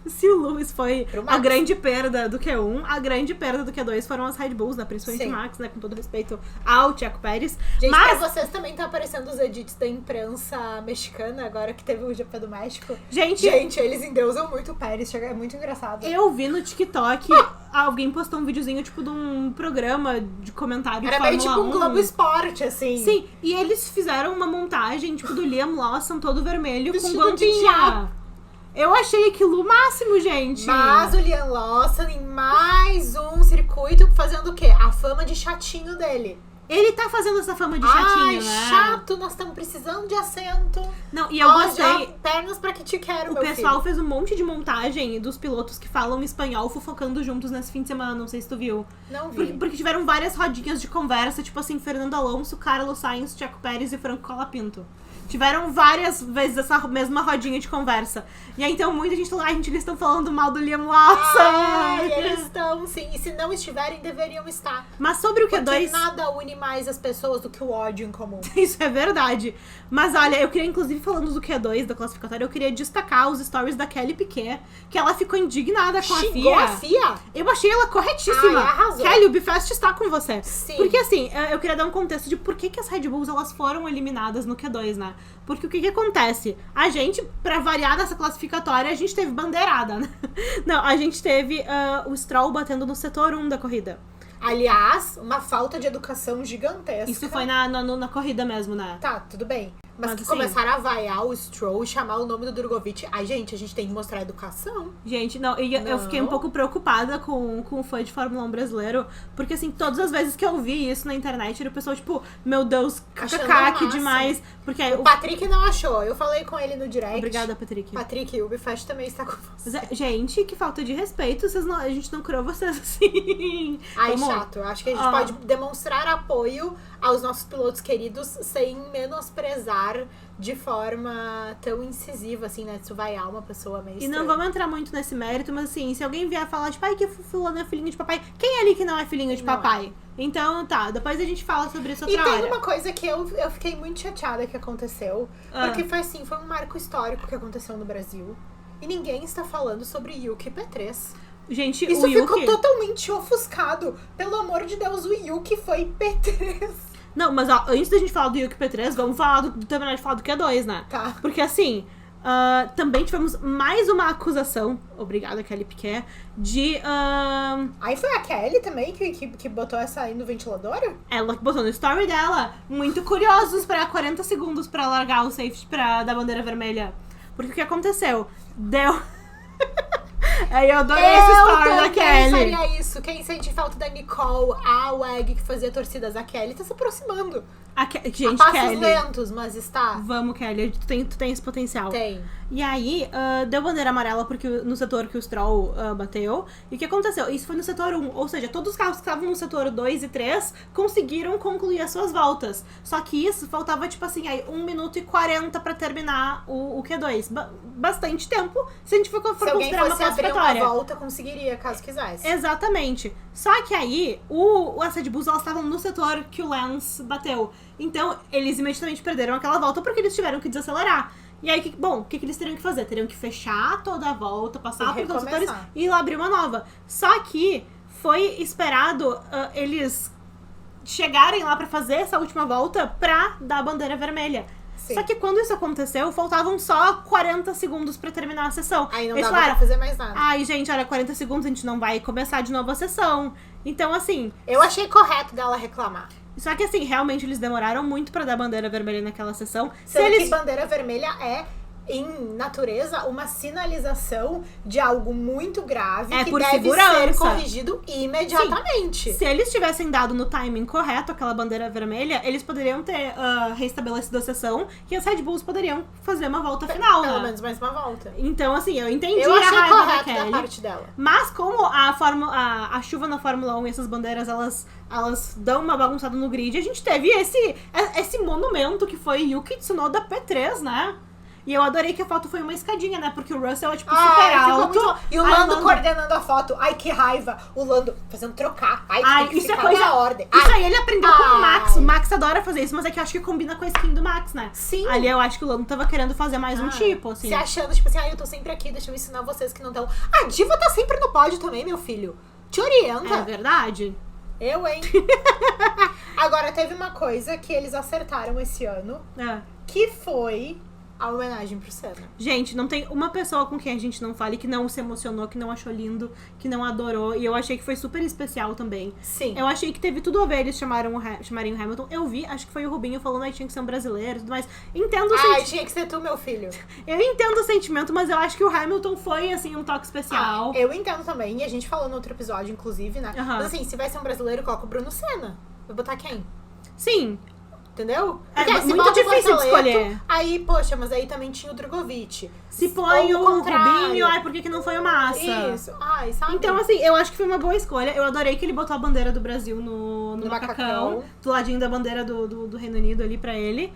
Se o Lewis foi a grande perda do Q1, a grande perda do Q2 foram as Red Bulls, né? Principalmente o Max, né? Com todo respeito ao Checo Pérez. Gente, mas pra vocês também tá aparecendo os edits da imprensa mexicana, agora que teve o GP do México. Gente, eles endeusam muito o Pérez, é muito engraçado. Eu vi no TikTok, alguém postou um videozinho, tipo, de um programa de comentário Era meio tipo um Globo Esporte, assim. Sim, e eles fizeram uma montagem, tipo, do Liam Lawson todo vermelho vestido com bandinha. Eu achei aquilo o máximo, gente. Mas o Liam Lawson em mais um circuito fazendo o quê? A fama de chatinho dele. Ele tá fazendo essa fama de chatinho, né? Chato, nós estamos precisando de assento. Não, e eu gostei. Pernas pra que te quero, O pessoal fez um monte de montagem dos pilotos que falam espanhol fofocando juntos nesse fim de semana, não sei se tu viu. Não vi. Porque tiveram várias rodinhas de conversa, tipo assim, Fernando Alonso, Carlos Sainz, Checo Pérez e Franco Colapinto. Tiveram várias vezes essa mesma rodinha de conversa. E aí, então, muita gente falou, eles estão falando mal do Liam Lawson. Eles estão, sim. E se não estiverem, deveriam estar. Mas sobre o Q2... Porque nada une mais as pessoas do que o ódio em comum. Isso é verdade. Mas olha, eu queria, inclusive, falando do Q2, da classificatória, eu queria destacar os stories da Kelly Piquet, que ela ficou indignada com Xingou a a FIA? Eu achei ela corretíssima. Ai, arrasou. Kelly, o Bifest está com você. Sim. Porque assim, eu queria dar um contexto de por que as Red Bulls elas foram eliminadas no Q2, né? Porque o que acontece? A gente, pra variar nessa classificatória, a gente teve bandeirada, né? Não, a gente teve o Stroll batendo no setor 1 da corrida. Aliás, uma falta de educação gigantesca. Isso foi na corrida mesmo, né? Tá, tudo bem. Mas que assim, começaram a vaiar o Stroll, chamar o nome do Drogovic. Ai, gente, a gente tem que mostrar educação. Gente, eu fiquei um pouco preocupada com o fã de Fórmula 1 brasileiro, porque assim, todas as vezes que eu vi isso na internet, era o pessoal tipo, meu Deus, kkk, que demais. Porque aí, o Patrick não achou, eu falei com ele no direct. Obrigada, Patrick. Patrick, o Bifest também está com você. Gente, que falta de respeito, a gente não criou vocês assim. Ai, chato, acho que a gente pode demonstrar apoio aos nossos pilotos queridos sem menosprezar de forma tão incisiva, assim, né? Isso vai a uma pessoa meio estranha. E não vamos entrar muito nesse mérito, mas assim, se alguém vier falar, tipo, ai, que fulano é filhinho de papai, quem é ali que não é filhinho de papai? Então, tá, depois a gente fala sobre isso outra hora. E tem uma coisa que eu fiquei muito chateada que aconteceu, porque foi assim, foi um marco histórico que aconteceu no Brasil, e ninguém está falando sobre Yuki P3. Gente, isso o Yuki ficou totalmente ofuscado. Pelo amor de Deus, o Yuki foi P3. Não, mas ó, antes da gente falar do Yuki P3, vamos falar terminar de falar do Q2, né? Tá. Porque assim, também tivemos mais uma acusação, obrigada Kelly Piquet, de... Aí foi a Kelly também que botou essa aí no ventilador? Ela que botou no story dela, muito curiosos, esperar 40 segundos pra largar o safety da bandeira vermelha. Porque o que aconteceu? Deu... Aí eu adorei esse story da Kelly. Eu faria isso. Quem sente falta da Nicole, a WEG que fazia torcidas, a Kelly tá se aproximando. Gente, a passos Kelly, lentos, mas está. Vamos, Kelly, tu tem esse potencial. Tem. E aí, deu bandeira amarela no setor que o Stroll bateu. E o que aconteceu? Isso foi no setor 1. Ou seja, todos os carros que estavam no setor 2 e 3 conseguiram concluir as suas voltas. Só que isso faltava, tipo assim, aí 1 minuto e 40 pra terminar o Q2. Bastante tempo, se a gente for considerar uma classificatória. Se alguém fosse abrir uma volta, conseguiria, caso quisesse. Exatamente. Só que aí, as Red Bulls, elas estavam no setor que o Lance bateu. Então, eles imediatamente perderam aquela volta porque eles tiveram que desacelerar. E aí, o que eles teriam que fazer? Teriam que fechar toda a volta, passar por todos os setores e ir lá abrir uma nova. Só que foi esperado eles chegarem lá pra fazer essa última volta pra dar a bandeira vermelha. Sim. Só que quando isso aconteceu, faltavam só 40 segundos pra terminar a sessão. Aí não dava pra fazer mais nada. Ai, gente, olha, 40 segundos a gente não vai começar de novo a sessão. Então, assim... Eu achei correto dela reclamar. Só que, assim, realmente eles demoraram muito pra dar bandeira vermelha naquela sessão. Sendo que bandeira vermelha é, em natureza, uma sinalização de algo muito grave que deve ser corrigido imediatamente. Sim. Se eles tivessem dado no timing correto aquela bandeira vermelha, eles poderiam ter restabelecido a sessão e as Red Bulls poderiam fazer uma volta final, Pelo menos mais uma volta. Então, assim, eu entendi a raiva da Kelly. Da parte dela. Mas como a chuva na Fórmula 1 e essas bandeiras, elas dão uma bagunçada no grid, a gente teve esse monumento que foi Yuki Tsunoda P3, né? E eu adorei que a foto foi uma escadinha, né? Porque o Russell é, tipo, super alto. Muito... E o Lando coordenando a foto. Ai, que raiva. O Lando fazendo trocar. Ai, que isso é coisa na ordem. Isso aí ele aprendeu com o Max. O Max adora fazer isso, mas é que eu acho que combina com a skin do Max, né? Sim. Ali eu acho que o Lando tava querendo fazer mais um tipo, assim. Se achando, tipo assim, eu tô sempre aqui, deixa eu ensinar vocês que não estão. A Diva tá sempre no pódio também, meu filho. Te orienta. É verdade. Eu, hein? Agora, teve uma coisa que eles acertaram esse ano, que foi a homenagem pro Senna. Gente, não tem uma pessoa com quem a gente não fale que não se emocionou, que não achou lindo, que não adorou. E eu achei que foi super especial também. Sim. Eu achei que teve tudo a ver eles chamarem o Hamilton. Eu vi, acho que foi o Rubinho falando que tinha que ser um brasileiro e tudo mais. Entendo o sentimento. Tinha que ser tu, meu filho. Eu entendo o sentimento, mas eu acho que o Hamilton foi, assim, um toque especial. Eu entendo também. E a gente falou no outro episódio, inclusive, né? Mas assim, se vai ser um brasileiro, coloca o Bruno Senna. Vai botar quem? Sim. Entendeu? Porque é muito difícil de escolher. Aí, poxa, mas aí também tinha o Drogovic. Se põe o Rubinho, por que não foi o Massa? Isso. Sabe? Então, assim, eu acho que foi uma boa escolha. Eu adorei que ele botou a bandeira do Brasil no macacão. Do ladinho da bandeira do Reino Unido ali pra ele.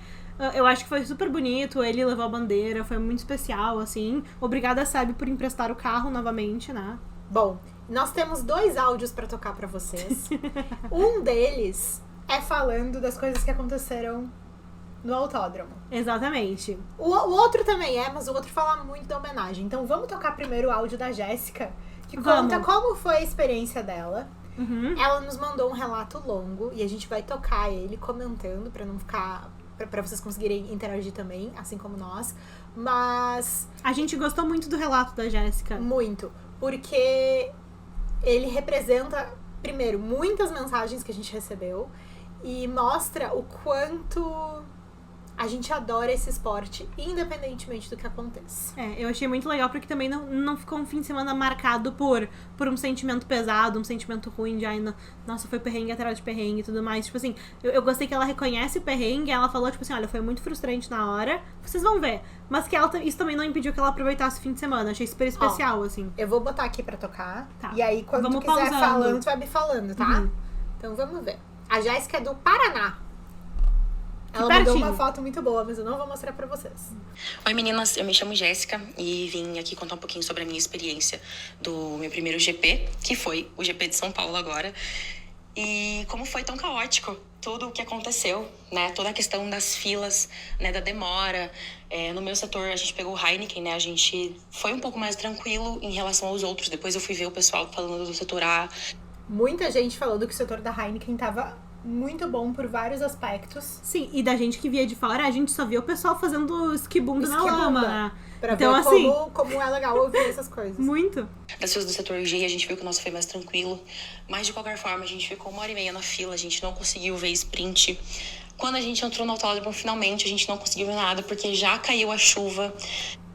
Eu acho que foi super bonito, ele levou a bandeira, foi muito especial, assim. Obrigada, Seb, por emprestar o carro novamente, né? Bom, nós temos 2 áudios pra tocar pra vocês. Um deles é falando das coisas que aconteceram no autódromo. Exatamente. O outro também mas o outro fala muito da homenagem. Então vamos tocar primeiro o áudio da Jéssica, que conta como foi a experiência dela. Ela nos mandou um relato longo e a gente vai tocar ele comentando pra não ficar... Pra vocês conseguirem interagir também, assim como nós. Mas... a gente gostou muito do relato da Jéssica. Muito. Porque ele representa, primeiro, muitas mensagens que a gente recebeu e mostra o quanto a gente adora esse esporte, independentemente do que aconteça. Eu achei muito legal porque também não ficou um fim de semana marcado por um sentimento pesado, um sentimento ruim de, nossa, foi perrengue atrás de perrengue e tudo mais. Tipo assim, eu gostei que ela reconhece o perrengue, ela falou, tipo assim, olha, foi muito frustrante na hora, vocês vão ver. Mas que isso também não impediu que ela aproveitasse o fim de semana. Achei super especial, assim. Eu vou botar aqui pra tocar. Tá. E aí, quando tu quiser falando, tu vai me falando, tá? Então, vamos ver. A Jéssica é do Paraná. Ela mandou uma foto muito boa, mas eu não vou mostrar pra vocês. Oi meninas, eu me chamo Jéssica e vim aqui contar um pouquinho sobre a minha experiência do meu primeiro GP, que foi o GP de São Paulo agora. E como foi tão caótico tudo o que aconteceu, né? Toda a questão das filas, né? Da demora. No meu setor, a gente pegou o Heineken, né? A gente foi um pouco mais tranquilo em relação aos outros. Depois eu fui ver o pessoal falando do setor A. Muita gente falando que o setor da Heineken tava muito bom por vários aspectos. Sim, e da gente que via de fora, a gente só via o pessoal fazendo esquibunda na lama, né? Pra então, ver assim, como é legal ouvir essas coisas. Muito. Das filas do setor G, a gente viu que o nosso foi mais tranquilo. Mas, de qualquer forma, a gente ficou 1h30 na fila. A gente não conseguiu ver sprint. Quando a gente entrou no autódromo, finalmente, a gente não conseguiu ver nada, porque já caiu a chuva.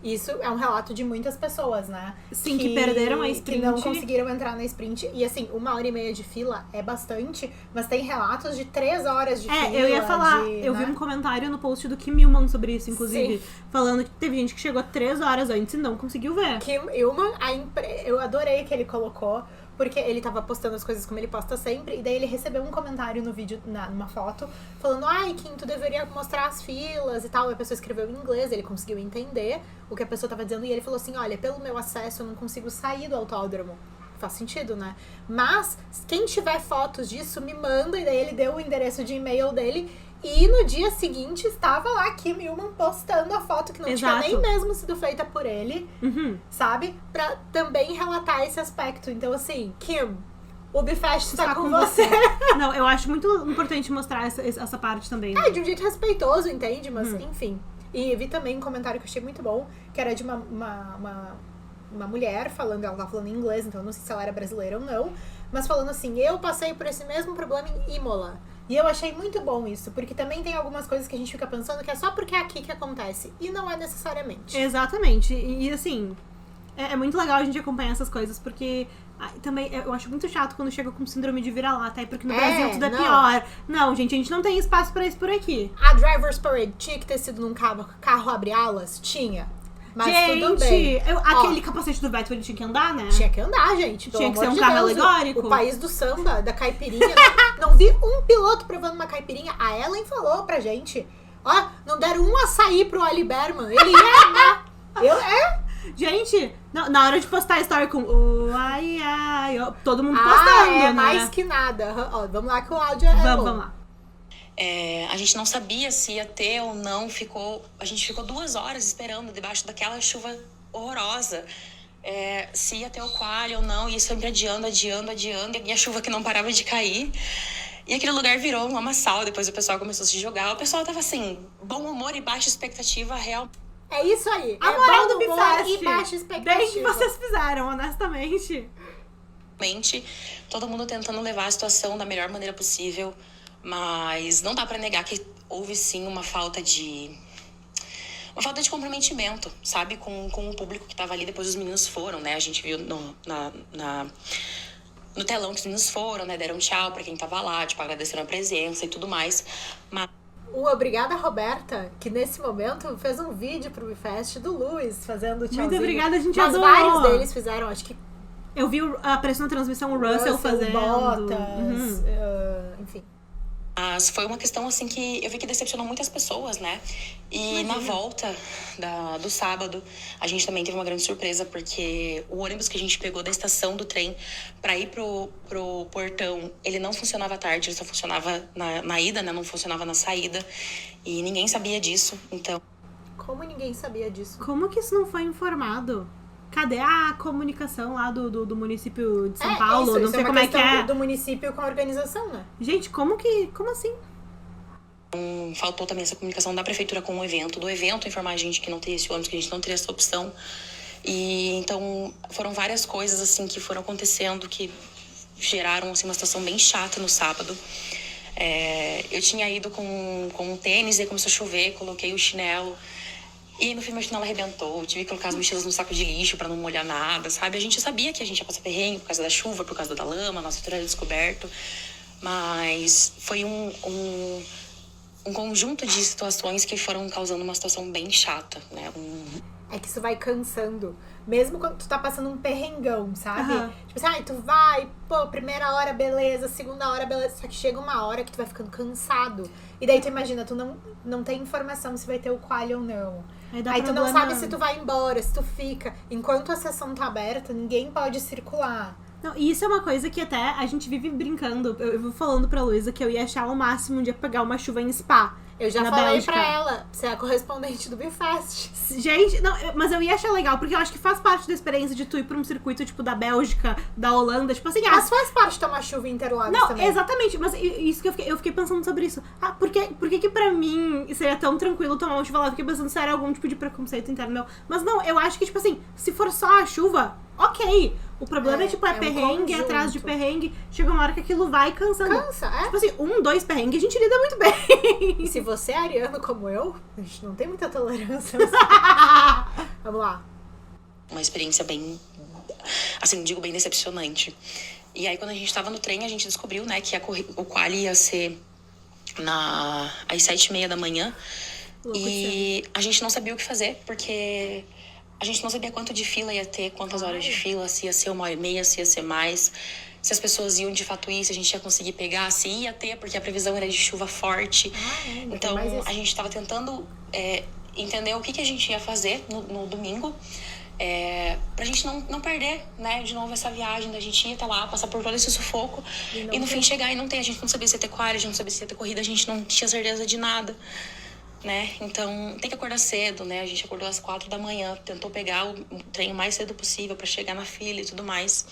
Isso é um relato de muitas pessoas, né? Sim, que perderam a sprint. Que não conseguiram entrar na sprint. E assim, 1h30 de fila é bastante, mas tem relatos de 3 horas de fila. Eu ia falar, eu vi um comentário no post do Kim Millman sobre isso, inclusive. Sim. Falando que teve gente que chegou 3 horas antes e não conseguiu ver. Kim Millman, eu adorei que ele colocou, porque ele tava postando as coisas como ele posta sempre, e daí ele recebeu um comentário no vídeo, numa foto, falando, Kim, tu deveria mostrar as filas e tal. E a pessoa escreveu em inglês, ele conseguiu entender o que a pessoa tava dizendo, e ele falou assim, olha, pelo meu acesso eu não consigo sair do autódromo. Faz sentido, né? Mas, quem tiver fotos disso, me manda, e daí ele deu o endereço de e-mail dele, e no dia seguinte estava lá Kim Millman postando a foto que não tinha nem mesmo sido feita por ele, sabe? Pra também relatar esse aspecto. Então, assim, Kim, o Bifest tá com você. Não, eu acho muito importante mostrar essa parte também. Né? De um jeito respeitoso, entende? Mas, enfim. E vi também um comentário que eu achei muito bom, que era de uma mulher falando, ela tava falando em inglês, então eu não sei se ela era brasileira ou não, mas falando assim, eu passei por esse mesmo problema em Imola. E eu achei muito bom isso, porque também tem algumas coisas que a gente fica pensando que é só porque é aqui que acontece. E não é necessariamente. Exatamente. E assim, é muito legal a gente acompanhar essas coisas, porque também eu acho muito chato quando chega com síndrome de vira-lata, porque no Brasil tudo é pior. Não, gente, a gente não tem espaço pra isso por aqui. A Driver's Parade tinha que ter sido num carro abre-alas? Tinha. Mas gente, tudo bem. Aquele capacete do Beto ele tinha que andar, né? Tinha que andar, gente. Tinha que ser um carro alegórico. O país do samba, da caipirinha. Não vi um piloto provando uma caipirinha. A Ellen falou pra gente. Não deram um açaí pro Ali Berman. Ele ia. Gente, na hora de postar a story com todo mundo postando, né? Mais que nada. Vamos lá que o áudio é Vamos lá. A gente não sabia se ia ter ou não, a gente ficou 2 horas esperando debaixo daquela chuva horrorosa, se ia ter o quali ou não, e isso sempre adiando, e a chuva que não parava de cair, e aquele lugar virou um lamaçal. Depois o pessoal começou a se jogar, o pessoal tava assim, bom humor e baixa expectativa real. É isso aí, a moral do Bifest e baixa expectativa. Bem que vocês fizeram, honestamente. Todo mundo tentando levar a situação da melhor maneira possível. Mas não dá pra negar que houve sim uma falta de comprometimento, sabe? Com o público que tava ali. Depois os meninos foram, né? A gente viu no telão que os meninos foram, né? Deram tchau pra quem tava lá, tipo, agradeceram a presença e tudo mais. Mas... Obrigada, Roberta, que nesse momento fez um vídeo pro Bifest do Luiz, fazendo tchauzinho. Muito obrigada, a gente Mas adorou. Vários deles fizeram, acho que... Eu vi aparecendo na transmissão o Russell fazendo. Bottas, enfim. Mas foi uma questão, assim, que eu vi que decepcionou muitas pessoas, né? E na volta do sábado, a gente também teve uma grande surpresa, porque o ônibus que a gente pegou da estação do trem pra ir pro portão, ele não funcionava à tarde, ele só funcionava na ida, né? Não funcionava na saída. E ninguém sabia disso, então... Como ninguém sabia disso? Como que isso não foi informado? Cadê a comunicação lá do município de São Paulo? Isso, não sei como é que é. Do município com a organização, né? Gente, como assim? Faltou também essa comunicação da prefeitura com o evento, do evento informar a gente que não teria esse ônibus, que a gente não teria essa opção. E então foram várias coisas assim que foram acontecendo que geraram assim, uma situação bem chata no sábado. Eu tinha ido com um tênis e aí começou a chover, coloquei o chinelo. E no fim, meu chinelo arrebentou. Tive que colocar as mochilas no saco de lixo pra não molhar nada, sabe? A gente sabia que a gente ia passar perrengue por causa da chuva, por causa da lama, nosso setor era descoberto. Mas foi um conjunto de situações que foram causando uma situação bem chata, né? É que isso vai cansando. Mesmo quando tu tá passando um perrengão, sabe? Aham. Tipo assim, tu vai, primeira hora beleza, segunda hora beleza. Só que chega uma hora que tu vai ficando cansado. E daí tu imagina, tu não tem informação se vai ter o quali ou não. Aí tu não sabe se tu vai embora, se tu fica. Enquanto a sessão tá aberta, ninguém pode circular. Não, e isso é uma coisa que até a gente vive brincando. Eu vou falando pra Luísa que eu ia achar o máximo um dia pegar uma chuva em Spa. Eu já na falei Bélgica. pra ela, você é a correspondente do Bifest. Gente, não, mas eu ia achar legal, porque eu acho que faz parte da experiência de tu ir pra um circuito, tipo, da Bélgica, da Holanda, tipo assim... Mas faz parte tomar chuva em Interlagos Não, também. exatamente, mas isso que eu fiquei pensando sobre isso. Por que pra mim seria tão tranquilo tomar uma chuva lá? Eu fiquei pensando se era algum tipo de preconceito interno meu. Mas não, eu acho que, tipo assim, se for só a chuva, ok. O problema é um perrengue conjunto. atrás de perrengue. Chega uma hora que aquilo vai cansando. Cansa, é? Tipo assim, 2 perrengues a gente lida muito bem. E se você é ariano como eu, a gente não tem muita tolerância. Vamos lá. Uma experiência bem, assim, digo bem decepcionante. E aí, quando a gente tava no trem, a gente descobriu, né, que o quali ia ser às 7h30 da manhã. E a gente não sabia o que fazer, porque a gente não sabia quanto de fila ia ter, quantas horas de fila, se ia ser 1h30, se ia ser mais, se as pessoas iam de fato ir, se a gente ia conseguir pegar, se ia ter, porque a previsão era de chuva forte. Então, a gente tava tentando entender o que a gente ia fazer no domingo, pra gente não perder, né, de novo essa viagem da gente ir até lá, passar por todo esse sufoco e no fim chegar e não ter. A gente não sabia se ia ter quali, a gente não sabia se ia ter corrida, a gente não tinha certeza de nada, né? Então tem que acordar cedo, né? A gente acordou às 4 da manhã, tentou pegar o trem o mais cedo possível pra chegar na fila e tudo mais.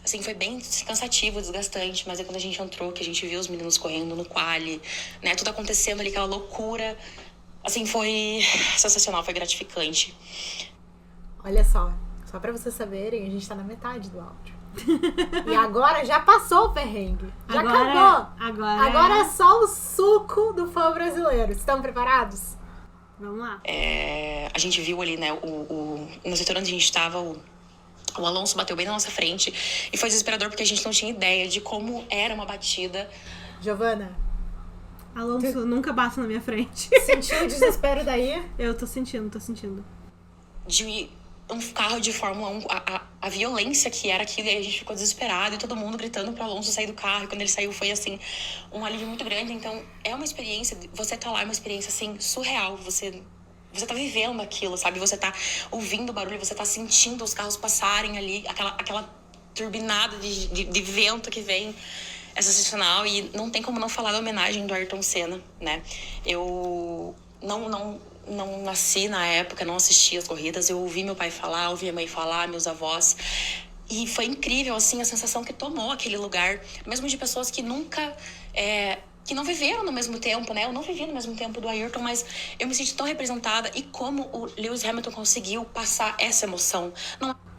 Assim, foi bem cansativo, desgastante, mas é quando a gente entrou, que a gente viu os meninos correndo no quali, né? Tudo acontecendo ali, aquela loucura. Assim, foi sensacional, foi gratificante. Olha só pra vocês saberem, a gente tá na metade do áudio. E agora já passou o perrengue. Já acabou. Agora é só o suco do fã brasileiro. Estão preparados? Vamos lá. A gente viu ali, né, no setor onde a gente estava, o Alonso bateu bem na nossa frente. E foi desesperador porque a gente não tinha ideia de como era uma batida. Giovana, Alonso nunca bate na minha frente. sentiu o desespero daí? Eu tô sentindo. De um carro de Fórmula 1, a violência que era aquilo, e a gente ficou desesperado, e todo mundo gritando pro Alonso sair do carro, e quando ele saiu foi, assim, um alívio muito grande. Então, é uma experiência, você tá lá, é uma experiência, assim, surreal, você tá vivendo aquilo, sabe? Você tá ouvindo o barulho, você tá sentindo os carros passarem ali, aquela turbinada de vento que vem, é sensacional, e não tem como não falar da homenagem do Ayrton Senna, né? Eu não nasci na época, não assisti as corridas, eu ouvi meu pai falar, ouvi minha mãe falar, meus avós, e foi incrível, assim, a sensação que tomou aquele lugar, mesmo de pessoas que nunca, que não viveram no mesmo tempo, né? Eu não vivi no mesmo tempo do Ayrton, mas eu me senti tão representada, e como o Lewis Hamilton conseguiu passar essa emoção.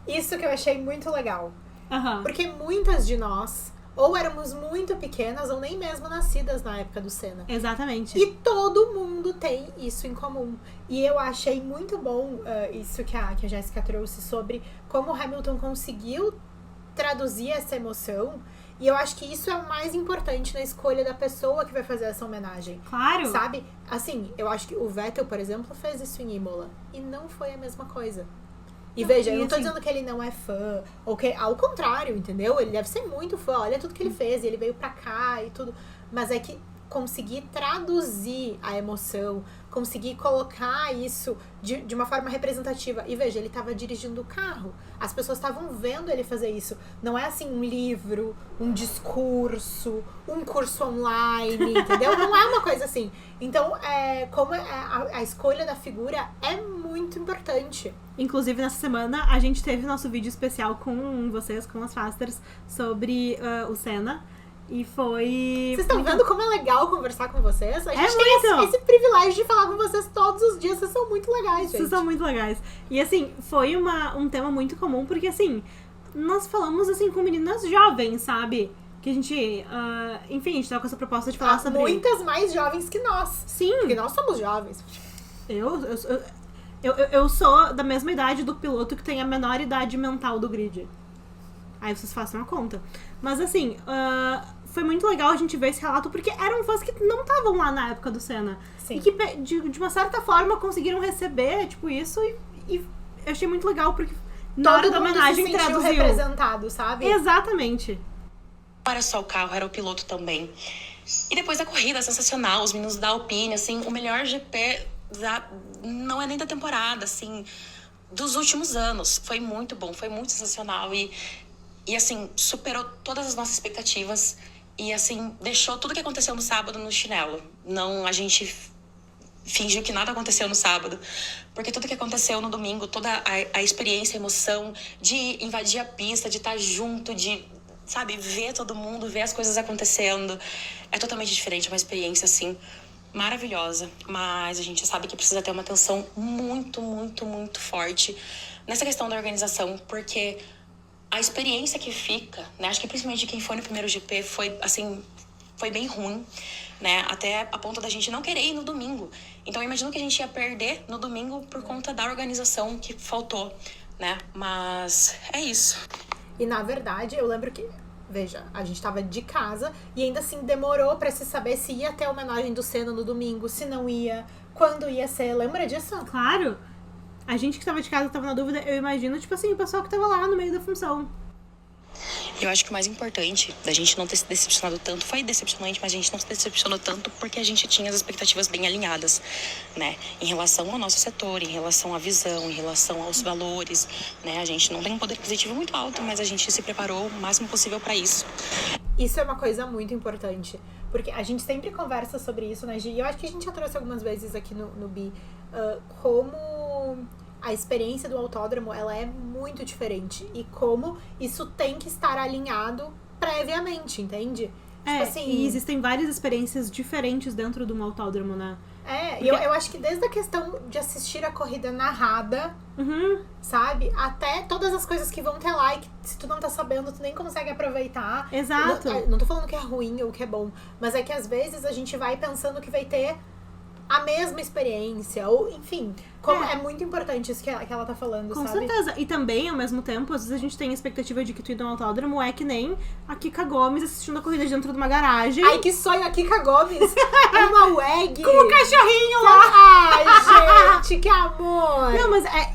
Isso que eu achei muito legal. Aham. Porque muitas de nós ou éramos muito pequenas ou nem mesmo nascidas na época do Senna. Exatamente. E todo mundo tem isso em comum. E eu achei muito bom isso que a Jéssica trouxe sobre como o Hamilton conseguiu traduzir essa emoção. E eu acho que isso é o mais importante na escolha da pessoa que vai fazer essa homenagem. Claro. Sabe? Assim, eu acho que o Vettel, por exemplo, fez isso em Imola. E não foi a mesma coisa. E veja, eu não tô dizendo que ele não é fã, ou que, ao contrário, entendeu? Ele deve ser muito fã, olha tudo que ele fez, e ele veio pra cá e tudo. Mas é que conseguir traduzir a emoção, conseguir colocar isso de uma forma representativa. E veja, ele estava dirigindo o carro. As pessoas estavam vendo ele fazer isso. Não é assim um livro, um discurso, um curso online, entendeu? Não é uma coisa assim. Então, como a escolha da figura é muito importante. Inclusive, nessa semana, a gente teve nosso vídeo especial com vocês, com as Fasters, sobre o Senna. E foi... Vocês estão vendo como é legal conversar com vocês? A gente muito. tem esse privilégio de falar com vocês todos os dias. Vocês são muito legais, gente. Vocês são muito legais. E, assim, foi um tema muito comum, porque, assim, nós falamos, assim, com meninas jovens, sabe? Que a gente... enfim, a gente tava com essa proposta de falar sobre... Muitas mais jovens que nós. Sim. Porque nós somos jovens. Eu sou da mesma idade do piloto que tem a menor idade mental do grid. Aí vocês façam a conta. Mas assim, foi muito legal a gente ver esse relato, porque eram fãs que não estavam lá na época do Senna. Sim. E que, de uma certa forma, conseguiram receber, tipo, isso. E eu achei muito legal, porque na hora da homenagem se sentiu traduziu. representado, sabe? Exatamente. Não era só o carro, era o piloto também. E depois da corrida, sensacional. Os meninos da Alpine, assim, o melhor GP não é nem da temporada, assim, dos últimos anos. Foi muito bom, foi muito sensacional. E assim, superou todas as nossas expectativas. E, assim, deixou tudo que aconteceu no sábado no chinelo. Não, a gente fingiu que nada aconteceu no sábado. Porque tudo que aconteceu no domingo, toda a experiência, a emoção de invadir a pista, de estar junto, de, sabe, ver todo mundo, ver as coisas acontecendo. É totalmente diferente, é uma experiência, assim, maravilhosa. Mas a gente sabe que precisa ter uma atenção muito, muito, muito forte nessa questão da organização. Porque a experiência que fica, né? Acho que principalmente quem foi no primeiro GP foi, assim, foi bem ruim, né? Até a ponto da gente não querer ir no domingo. Então eu imagino que a gente ia perder no domingo por conta da organização que faltou, né? Mas é isso. E na verdade, eu lembro que, veja, a gente tava de casa e ainda assim demorou pra se saber se ia ter a homenagem do Senna no domingo, se não ia, quando ia ser. Lembra disso? Claro. A gente que tava de casa tava na dúvida, eu imagino, tipo assim, o pessoal que tava lá no meio da função. Eu acho que o mais importante da gente não ter se decepcionado tanto, foi decepcionante, mas a gente não se decepcionou tanto porque a gente tinha as expectativas bem alinhadas, né? Em relação ao nosso setor, em relação à visão, em relação aos valores, né? A gente não tem um poder aquisitivo muito alto, mas a gente se preparou o máximo possível para isso. Isso é uma coisa muito importante, porque a gente sempre conversa sobre isso, né, Gi? E eu acho que a gente já trouxe algumas vezes aqui no Bi, como a experiência do autódromo, ela é muito diferente. E como isso tem que estar alinhado previamente, entende? Tipo assim, e existem várias experiências diferentes dentro do autódromo, né? Porque... eu acho que desde a questão de assistir a corrida narrada, sabe? Até todas as coisas que vão ter lá e que se tu não tá sabendo, tu nem consegue aproveitar. Exato. Não tô falando que é ruim ou que é bom, mas é que às vezes a gente vai pensando que vai ter a mesma experiência, ou enfim, como é muito importante isso que ela tá falando, Com sabe? certeza. E também, ao mesmo tempo, às vezes a gente tem a expectativa de que tu ir no autódromo é que nem a Kika Gomes assistindo a corrida dentro de uma garagem. Ai, que sonho, a Kika Gomes, uma WEG. Com o cachorrinho lá. Ai, gente, que amor. Não,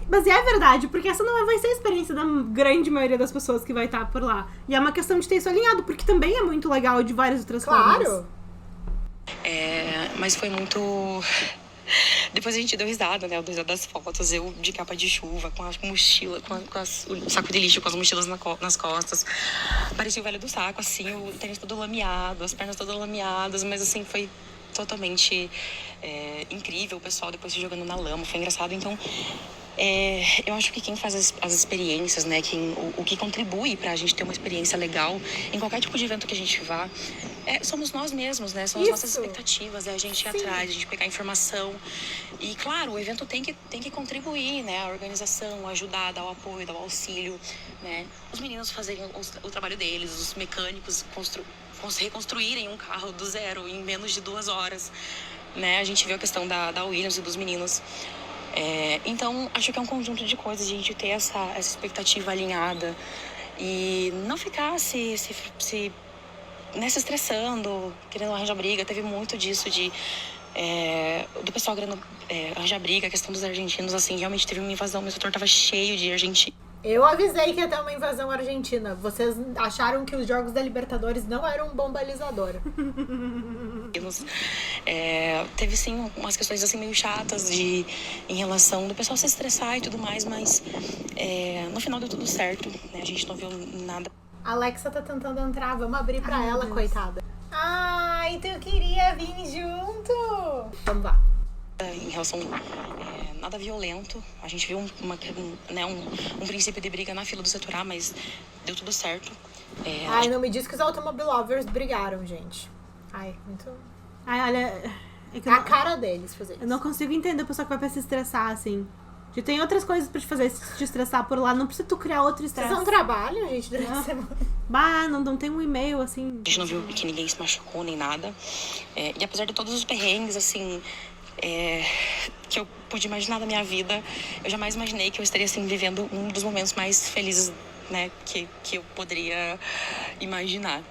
mas é verdade, porque essa não vai ser a experiência da grande maioria das pessoas que vai estar por lá. E é uma questão de ter isso alinhado, porque também é muito legal de várias outras formas. Claro. Mas foi muito... Depois a gente deu risada, né? Eu dei risada das fotos, eu de capa de chuva, com a mochila, o saco de lixo, com as mochilas nas costas. Parecia o velho do saco, assim, o tênis todo lameado, as pernas todas lameadas, mas assim, foi totalmente incrível. O pessoal depois se jogando na lama, foi engraçado. Então, eu acho que quem faz as experiências, né, o que contribui pra gente ter uma experiência legal em qualquer tipo de evento que a gente vá, somos nós mesmos, né? São as nossas expectativas, é a gente ir atrás, a gente pegar informação. E, claro, o evento tem que contribuir, né? A organização, ajudar, dar o apoio, dar o auxílio, né? Os meninos fazerem o trabalho deles, os mecânicos reconstruírem um carro do zero em menos de 2 horas, né? A gente viu a questão da Williams e dos meninos. Então, acho que é um conjunto de coisas, a gente ter essa expectativa alinhada e não ficar se estressando, querendo arranjar briga. Teve muito disso do pessoal querendo arranjar briga, a questão dos argentinos, assim, realmente teve uma invasão, meu setor tava cheio de argentinos. Eu avisei que ia ter uma invasão argentina. Vocês acharam que os jogos da Libertadores não eram um bom balizador. Teve sim umas questões assim meio chatas em relação do pessoal se estressar e tudo mais, mas no final deu tudo certo, né? A gente não viu nada. A Alexa tá tentando entrar, vamos abrir pra ela, coitada. Ai, tu queria vir junto? Vamos lá. Em relação nada violento, a gente viu um princípio de briga na fila do setor A, mas deu tudo certo. Ai, não me diz que os automobilovers brigaram, gente. Ai, muito... Ai, olha... a cara deles fazer isso. Eu não consigo entender a pessoa que vai pra se estressar, assim. Já tem outras coisas pra te fazer te estressar por lá, não precisa tu criar outro estresse. Vocês não trabalham, gente, durante a semana? Bah, não tem um e-mail, assim... A gente não viu que ninguém se machucou nem nada. E apesar de todos os perrengues, assim... que eu pude imaginar da minha vida, eu jamais imaginei que eu estaria assim vivendo um dos momentos mais felizes, né, que eu poderia imaginar.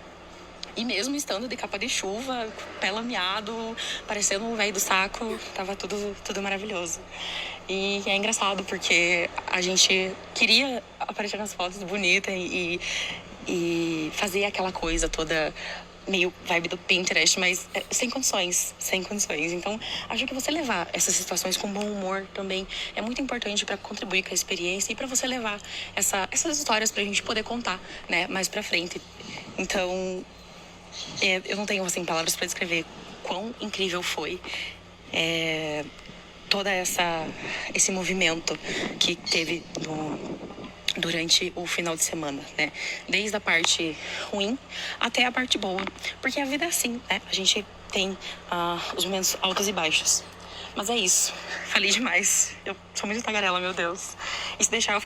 E mesmo estando de capa de chuva, pé lameado, parecendo um velho do saco, tava tudo maravilhoso. E é engraçado porque a gente queria aparecer nas fotos bonita e fazer aquela coisa toda meio vibe do Pinterest, mas sem condições. Então, acho que você levar essas situações com bom humor também é muito importante para contribuir com a experiência e para você levar essas histórias pra gente poder contar, né, mais pra frente. Então, eu não tenho, assim, palavras para descrever quão incrível foi todo esse movimento que teve durante o final de semana, né? Desde a parte ruim até a parte boa. Porque a vida é assim, né? A gente tem os momentos altos e baixos. Mas é isso. Falei demais. Eu sou muito tagarela, meu Deus. E se deixar...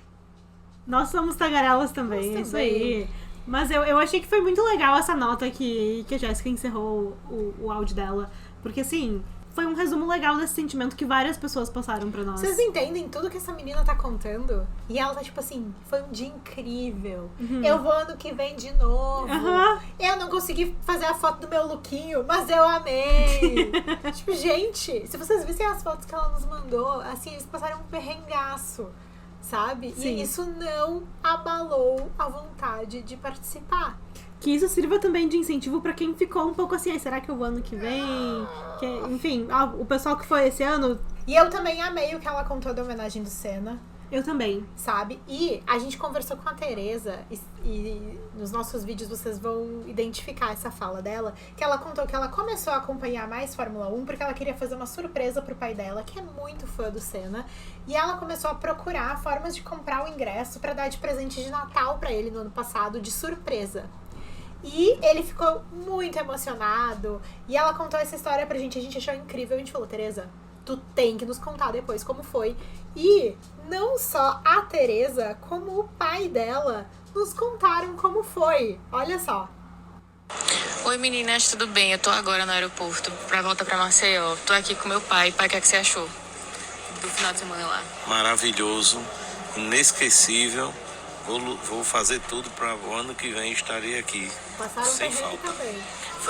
Nós somos tagarelas também, é isso aí. Mas eu achei que foi muito legal essa nota que a Jéssica encerrou o áudio dela. Porque, assim... Foi um resumo legal desse sentimento que várias pessoas passaram pra nós. Vocês entendem tudo que essa menina tá contando? E ela tá tipo assim, foi um dia incrível. Eu vou ano que vem de novo. Eu não consegui fazer a foto do meu lookinho, mas eu amei. Tipo, gente, se vocês vissem as fotos que ela nos mandou, assim, eles passaram um perrengaço, sabe? Sim. E isso não abalou a vontade de participar. Que isso sirva também de incentivo pra quem ficou um pouco assim, será que eu vou ano que vem? Enfim, o pessoal que foi esse ano... E eu também amei o que ela contou da homenagem do Senna. Eu também. Sabe? E a gente conversou com a Tereza e nos nossos vídeos vocês vão identificar essa fala dela, que ela contou que ela começou a acompanhar mais Fórmula 1 porque ela queria fazer uma surpresa pro pai dela, que é muito fã do Senna, e ela começou a procurar formas de comprar o ingresso pra dar de presente de Natal pra ele no ano passado, de surpresa. E ele ficou muito emocionado. E ela contou essa história pra gente. A gente achou incrível. A gente falou, Tereza, tu tem que nos contar depois como foi. E não só a Tereza, como o pai dela nos contaram como foi. Olha só. Oi meninas, tudo bem? Eu tô agora no aeroporto pra voltar pra Maceió. Tô aqui com meu pai. Pai, o que é que você achou do final de semana lá? Maravilhoso, inesquecível. Vou fazer tudo para o ano que vem estarei aqui. Passaram sem perrengue falta. também.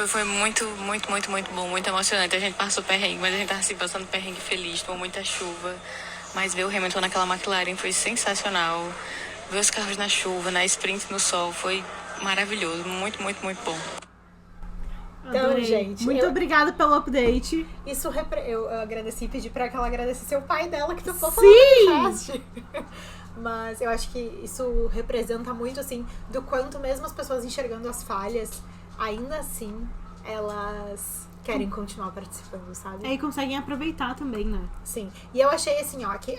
Foi muito bom, muito emocionante. A gente passou perrengue, mas a gente tava assim, passando perrengue feliz, tomou muita chuva. Mas ver o Hamilton naquela McLaren foi sensacional. Ver os carros na chuva, na sprint no sol, foi maravilhoso. Muito bom. Então, Adorei. gente, muito obrigada pelo update. Isso eu agradeci e pedi pra que ela agradecesse o pai dela que topou Sim! falar no chat. Mas eu acho que isso representa muito, assim, do quanto mesmo as pessoas enxergando as falhas, ainda assim, elas querem continuar participando, sabe? E conseguem aproveitar também, né? Sim. E eu achei, assim, ó, que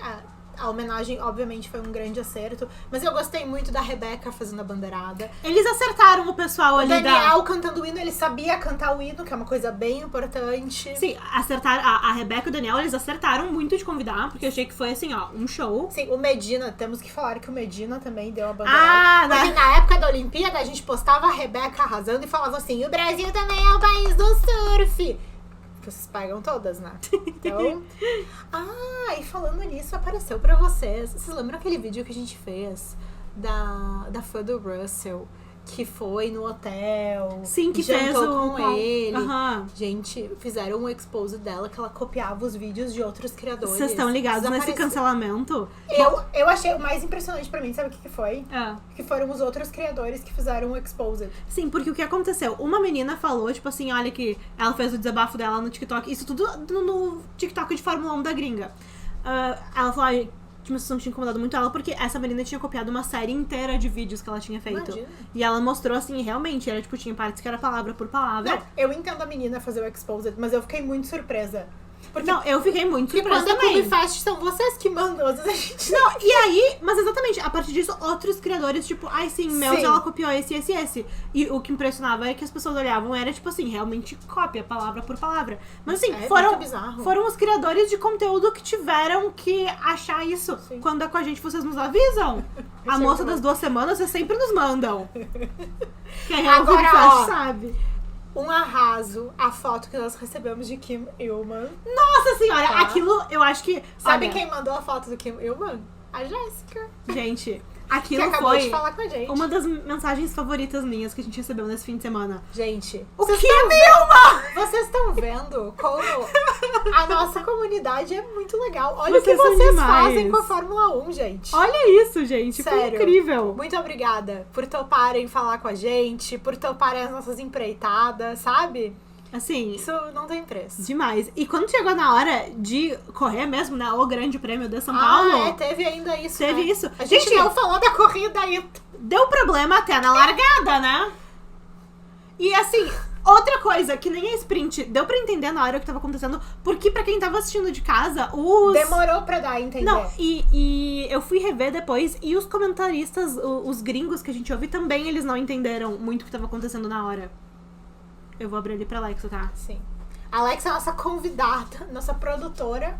a homenagem, obviamente, foi um grande acerto, mas eu gostei muito da Rebeca fazendo a bandeirada. Eles acertaram o pessoal O ali Daniel cantando o hino, ele sabia cantar o hino, que é uma coisa bem importante. Sim, acertaram. A Rebeca e o Daniel, eles acertaram muito de convidar, porque eu achei que foi, assim, ó, um show. Sim, o Medina, temos que falar que o Medina também deu a bandeirada. Porque na época da Olimpíada, a gente postava a Rebeca arrasando e falava assim, o Brasil também é o país do surf. Que vocês pegam todas, né? Então... e falando nisso, apareceu pra vocês. Vocês lembram aquele vídeo que a gente fez da fã do Russell? que foi no hotel. Sim, que jantou fez o... com ele. Aham. Gente, fizeram um expose dela que ela copiava os vídeos de outros criadores. Vocês estão ligados nesse Desapareceu. cancelamento? Eu achei o mais impressionante pra mim, sabe o que foi? É. Que foram os outros criadores que fizeram o exposed. Sim, porque o que aconteceu? Uma menina falou, tipo assim, olha que ela fez o desabafo dela no TikTok. Isso tudo no TikTok de Fórmula 1 da gringa. Ela falou, ai, uma situação que tinha incomodado muito ela, porque essa menina tinha copiado uma série inteira de vídeos que ela tinha feito. Imagina. E ela mostrou, assim, realmente, era tipo, tinha partes que era palavra por palavra. Não, eu entendo a menina fazer o exposed, mas eu fiquei muito surpresa. Porque, Não, eu fiquei muito porque surpresa quando também. é PubFest, são vocês que mandam, às vezes a gente Não, e aí, mas exatamente, a partir disso, outros criadores, tipo, ai sim, meus, Sim. ela copiou esse. E o que impressionava é que as pessoas olhavam, era tipo assim, realmente cópia, palavra por palavra. Mas assim, É foram, muito bizarro. foram os criadores de conteúdo que tiveram que achar isso. Sim. Quando é com a gente, vocês nos avisam. A Sim, moça claro. das 2 semanas, vocês sempre nos mandam. Quem é o Agora, PubFest ó, sabe. Um arraso, a foto que nós recebemos de Kim Illman. Nossa senhora, Tá. aquilo, eu acho que... Sabe olha, quem mandou a foto do Kim Illman? A Jéssica. Gente, Que aquilo acabou foi... de falar com a gente. Uma das mensagens favoritas minhas que a gente recebeu nesse fim de semana. Gente, O vocês que, tão Vilma? Vocês estão vendo como a nossa comunidade é muito legal. Olha Vocês o que são vocês demais. fazem com a Fórmula 1, gente. Olha isso, gente. Foi Sério. incrível. Muito obrigada por toparem falar com a gente, por toparem as nossas empreitadas, sabe? Assim, Isso não tem preço. demais. E quando chegou na hora de correr mesmo, né? O Grande Prêmio de São Ah, Paulo, teve ainda isso, teve né? isso. A gente Gente, não falou da corrida aí. deu problema até na largada, né? E assim, outra coisa, que nem a sprint, deu pra entender na hora o que tava acontecendo, porque pra quem tava assistindo de casa, os... Demorou pra dar a entender. Não, e eu fui rever depois, e os comentaristas, os gringos que a gente ouve também, eles não entenderam muito o que tava acontecendo na hora. Eu vou abrir ali pra Alexa, tá? Sim. A Alexa é a nossa convidada, nossa produtora.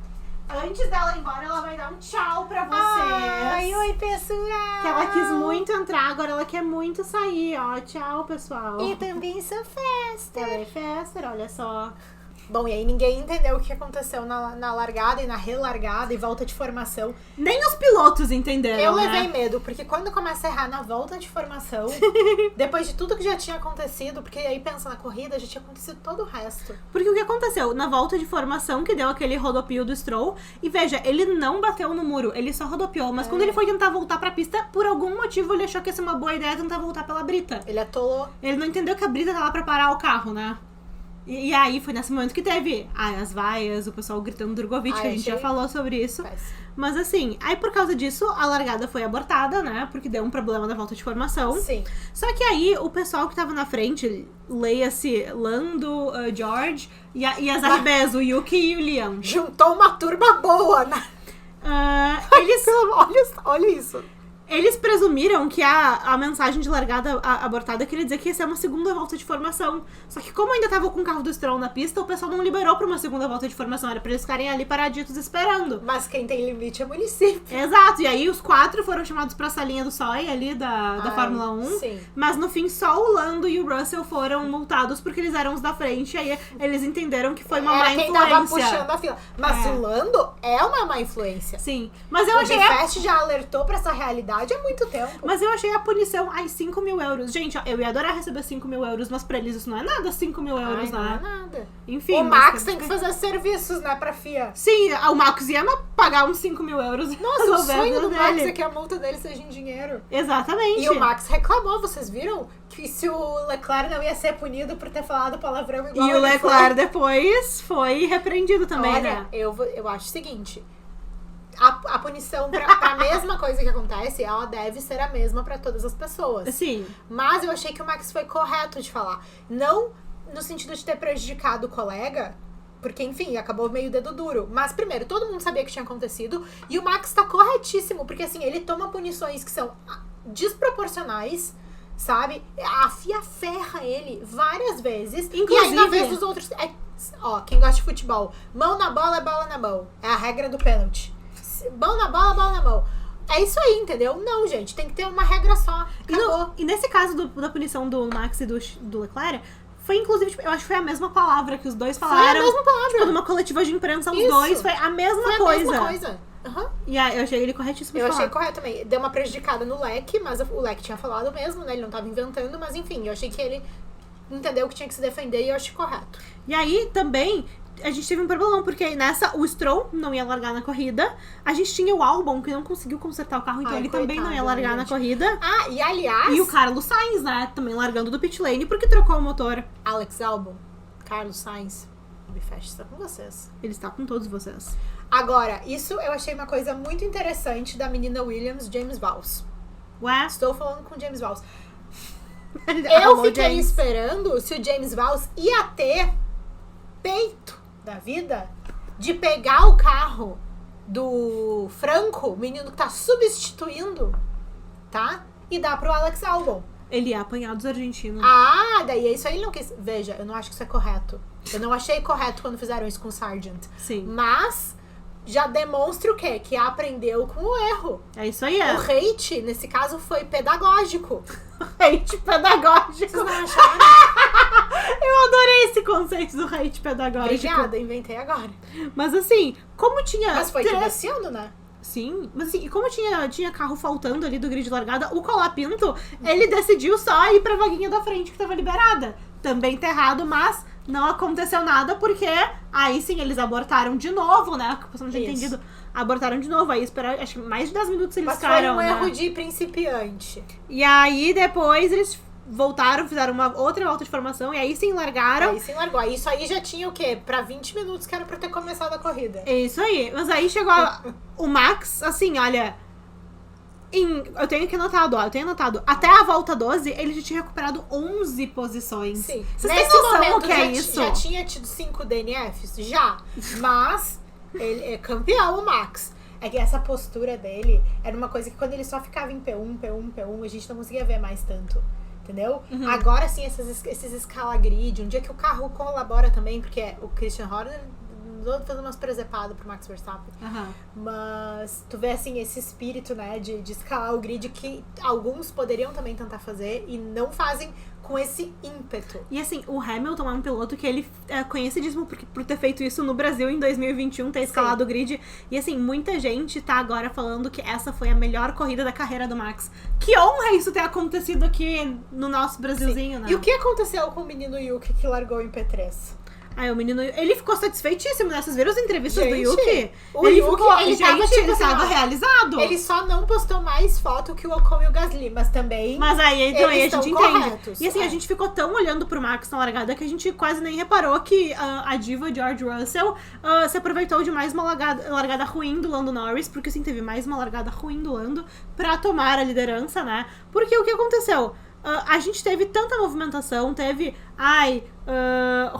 Antes dela ir embora, ela vai dar um tchau pra vocês. Ai, oi, pessoal. Que ela quis muito entrar, agora ela quer muito sair, ó. Tchau, pessoal. E também sou festa. Ela é Fester, olha só. Bom, e aí ninguém entendeu o que aconteceu na largada e na relargada e volta de formação. Nem os pilotos entenderam, Eu né? levei medo, porque quando começa a errar na volta de formação, depois de tudo que já tinha acontecido, porque aí pensa na corrida, já tinha acontecido todo o resto. Porque o que aconteceu? Na volta de formação, que deu aquele rodopio do Stroll, e veja, ele não bateu no muro, ele só rodopiou, mas quando ele foi tentar voltar pra pista, por algum motivo ele achou que ia ser uma boa ideia tentar voltar pela brita. Ele atolou. Ele não entendeu que a brita tá lá pra parar o carro, né? E aí foi nesse momento que teve as vaias, o pessoal gritando Drogovic, que a gente já falou sobre isso. Péssimo. Mas assim, aí por causa disso, a largada foi abortada, né? Porque deu um problema na volta de formação. Sim. Só que aí, o pessoal que tava na frente, leia-se Lando, George e as RBs, o Yuki e o Liam. Juntou uma turma boa, né? Eles, Olha isso. eles presumiram que a mensagem de largada abortada queria dizer que ia ser uma segunda volta de formação. Só que como ainda tava com o carro do Stroll na pista, o pessoal não liberou pra uma segunda volta de formação. Era pra eles ficarem ali paraditos esperando. Mas quem tem limite é município. Exato, e aí os 4 foram chamados pra salinha do SOI ali da Ai, Fórmula 1. sim. Mas no fim só o Lando e o Russell foram multados porque eles eram os da frente. E aí eles entenderam que foi uma má Era quem tava influência. puxando a fila. Mas o Lando é uma má influência. Sim, mas eu O achei Bifest já alertou pra essa realidade há muito tempo. Mas eu achei a punição, 5 mil euros. Gente, ó, eu ia adorar receber 5 mil euros, mas pra eles isso não é nada, 5 mil euros, Ai, não é né? nada. Enfim. O mas Max tem que fazer serviços, né, pra FIA. Sim, o Max ia pagar uns 5 mil euros. Nossa, o resolver a sonho do vida Max dele. é que a multa dele seja em dinheiro. Exatamente. E o Max reclamou, vocês viram? Que se o Leclerc não ia ser punido por ter falado palavrão igual E o ele Leclerc depois foi repreendido também, Olha, né? eu acho o seguinte. A punição pra mesma coisa que acontece, ela deve ser a mesma pra todas as pessoas. Sim. Mas eu achei que o Max foi correto de falar. Não no sentido de ter prejudicado o colega, porque, enfim, acabou meio dedo duro. Mas, primeiro, todo mundo sabia que tinha acontecido. E o Max tá corretíssimo, porque, assim, ele toma punições que são desproporcionais, sabe? A FIA ferra ele várias vezes. Inclusive- E aí, na vez dos outros... Ó, quem gosta de futebol, mão na bola é bola na mão. É a regra do pênalti. Mão na bola, bola na mão. É isso aí, entendeu? Não, gente, tem que ter uma regra só. Acabou. E nesse caso da punição do Max e do Leclerc, foi inclusive, tipo, eu acho que foi a mesma palavra que os dois falaram. Foi a mesma palavra. Tipo, numa coletiva de imprensa, os Isso. dois, foi a mesma Foi a coisa. mesma coisa. Aham. E aí, eu achei ele corretíssimo de Eu falar. achei correto também. Deu uma prejudicada no Leque, mas o Leque tinha falado mesmo, né? Ele não tava inventando, mas enfim, eu achei que ele entendeu que tinha que se defender e eu achei correto. E aí, também, a gente teve um problemão, porque nessa, o Stroll não ia largar na corrida. A gente tinha o Albon, que não conseguiu consertar o carro, então Ai, ele também não ia coitado, largar na gente. corrida. Ah, e aliás, E o Carlos Sainz, né, também largando do pit lane, porque trocou o motor. Alex Albon, Carlos Sainz, o Bifest está com vocês. Ele está com todos vocês. Agora, isso eu achei uma coisa muito interessante da menina Williams, James Vowles. Ué? Estou falando com James Vowles. Alô, Eu fiquei James. esperando se o James Vowles ia ter peito da vida de pegar o carro do Franco, o menino que tá substituindo, tá? E dar pro Alex Albon. Ele ia apanhar dos argentinos. Ah, daí isso aí ele não quis. Veja, eu não acho que isso é correto. Eu não achei correto quando fizeram isso com o Sargent. Sim. Mas já demonstra o quê? Que aprendeu com o erro. É isso aí, O hate, nesse caso, foi pedagógico. Hate pedagógico. Vocês não acharam? Eu adorei esse conceito do hate pedagógico. Obrigada, inventei agora. Mas assim, como tinha... Mas foi tudo esse ano, né? Sim, mas assim, como tinha carro faltando ali do grid de largada, o Colapinto, ele decidiu só ir pra vaguinha da frente que tava liberada. Também tá errado, mas não aconteceu nada, porque aí sim, eles abortaram de novo, né? Que você não tinha Isso. entendido. Abortaram de novo, aí esperaram, acho que mais de 10 minutos eles Mas ficaram, foi um né? erro de principiante. E aí depois eles voltaram, fizeram uma outra volta de formação, e aí sim largaram. Aí sim largou. Aí isso aí já tinha o quê? Pra 20 minutos que era pra ter começado a corrida. É isso aí. Mas aí chegou o Max, assim, olha. Eu tenho anotado. Até a volta 12, ele já tinha recuperado 11 posições. Sim. Vocês têm noção o que é isso? Já tinha tido 5 DNFs? Já. Mas ele é campeão, o Max. É que essa postura dele era uma coisa que quando ele só ficava em P1, a gente não conseguia ver mais tanto. Entendeu? Uhum. Agora sim, esses escala grid, um dia que o carro colabora também, porque o Christian Horner fazendo umas presepadas pro Max Verstappen. Aham. Mas tu vê, assim, esse espírito, né, de escalar o grid que alguns poderiam também tentar fazer e não fazem com esse ímpeto. E assim, o Hamilton é um piloto que ele é conhecidíssimo por ter feito isso no Brasil em 2021, ter escalado o grid. E assim, muita gente tá agora falando que essa foi a melhor corrida da carreira do Max. Que honra isso ter acontecido aqui no nosso Brasilzinho, né? E o que aconteceu com o menino Yuki que largou em P3? Aí o menino, ele ficou satisfeitíssimo, né? Vocês viram as entrevistas do Gente, Yuki? o Ele Yuki, ficou, ele gente, tava, tipo, ele assim, tava ó, realizado. Ele só não postou mais foto que o Ocon e o Gasly, mas também Mas aí, então, aí a eles gente estão entende. corretos. E assim, É. a gente ficou tão olhando pro Max na largada que a gente quase nem reparou que a diva George Russell se aproveitou de mais uma largada ruim do Lando Norris, porque assim, teve mais uma largada ruim do Lando pra tomar a liderança, né? Porque o que aconteceu? A gente teve tanta movimentação, teve,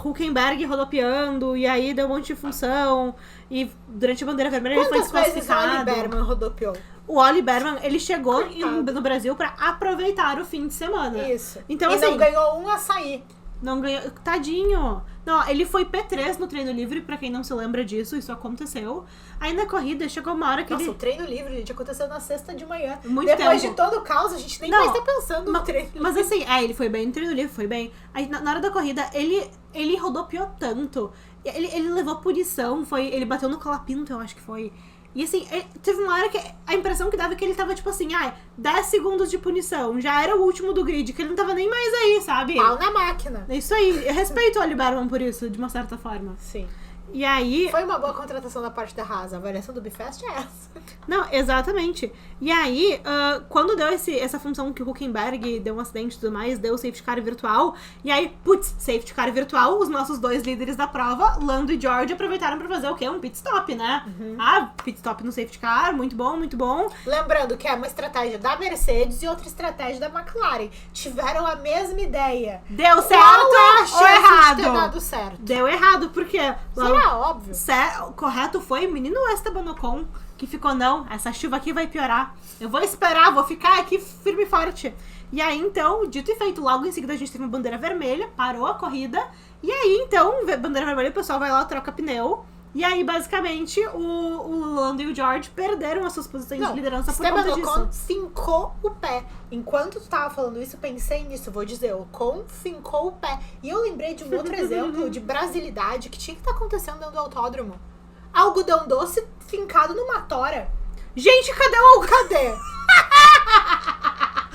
Hülkenberg rodopiando, e aí deu um monte de função, e durante a bandeira vermelha ele foi Quantas vezes o desclassificado. Oli Berman rodopiou? O Oli Berman, ele chegou Coitado. no Brasil pra aproveitar o fim de semana. Isso. Então, e assim, não ganhou um açaí. não ganhou. Tadinho. Não, ele foi P3 no treino livre, pra quem não se lembra disso, isso aconteceu. Aí na corrida chegou uma hora que Nossa, o ele. treino livre, gente, aconteceu na sexta de manhã. Muito Depois tempo. de todo o caos, a gente nem Não, mais tá pensando no treino Mas livre. assim, ele foi bem no treino livre, foi bem. Aí na hora da corrida, ele rodopiou tanto. Ele levou punição, ele bateu no Colapinto, eu acho que foi. E assim, teve uma hora que a impressão que dava é que ele tava tipo assim, 10 segundos de punição, já era o último do grid, que ele não tava nem mais aí, sabe? Pau na máquina. É isso aí, eu respeito o Oli Berman por isso, de uma certa forma. Sim. E aí. Foi uma boa contratação da parte da Haas. A avaliação do Bifest é essa. Não, exatamente. E aí, quando deu essa função que o Hülkenberg deu um acidente e tudo mais, deu o safety car virtual, e aí, safety car virtual, os nossos dois líderes da prova, Lando e George, aproveitaram pra fazer o quê? Um pit stop, né? Pit stop no safety car, muito bom, muito bom. Lembrando que é uma estratégia da Mercedes e outra estratégia da McLaren. Tiveram a mesma ideia. Deu certo Qual é a ou chance errado? de ter dado certo? Deu errado, porque Será óbvio? o correto foi o menino Esteban Ocon, que ficou, não, essa chuva aqui vai piorar. Eu vou esperar, vou ficar aqui firme e forte. E aí, então, dito e feito, logo em seguida a gente teve uma bandeira vermelha, parou a corrida. E aí, então, bandeira vermelha, o pessoal vai lá, troca pneu. E aí, basicamente, o Lando e o George perderam as suas posições de liderança por Esteban conta disso. Ocon fincou o pé. Enquanto tu tava falando isso, eu pensei nisso. Vou dizer, o Ocon fincou o pé. E eu lembrei de um outro exemplo de brasilidade que tinha que estar acontecendo dentro do autódromo. algodão doce fincado numa tora. Gente, cadê o algodão? Cadê?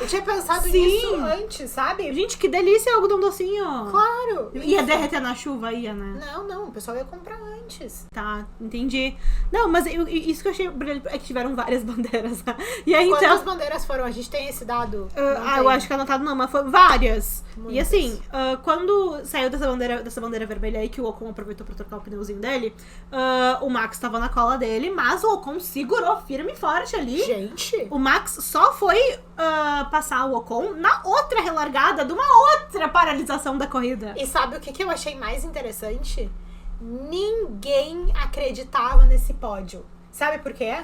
Eu tinha pensado Sim. nisso antes, sabe? Gente, que delícia o algodão docinho. Claro. Ia derreter na chuva, ia, né? Não, o pessoal ia comprar antes. Tá, entendi. Não, mas isso que eu achei brilhante é que tiveram várias bandeiras, né? E aí, Quantas então... bandeiras foram? A gente tem esse dado? eu acho que anotado não, mas foram várias. Muitas. E assim, quando saiu dessa bandeira vermelha aí, que o Ocon aproveitou pra trocar o pneuzinho dele, o Max tava na cola dele, mas o Ocon segurou firme e forte ali. Gente. O Max só foi passar o Ocon na outra relargada de uma outra paralisação da corrida. E sabe o que eu achei mais interessante? Ninguém acreditava nesse pódio. Sabe por quê?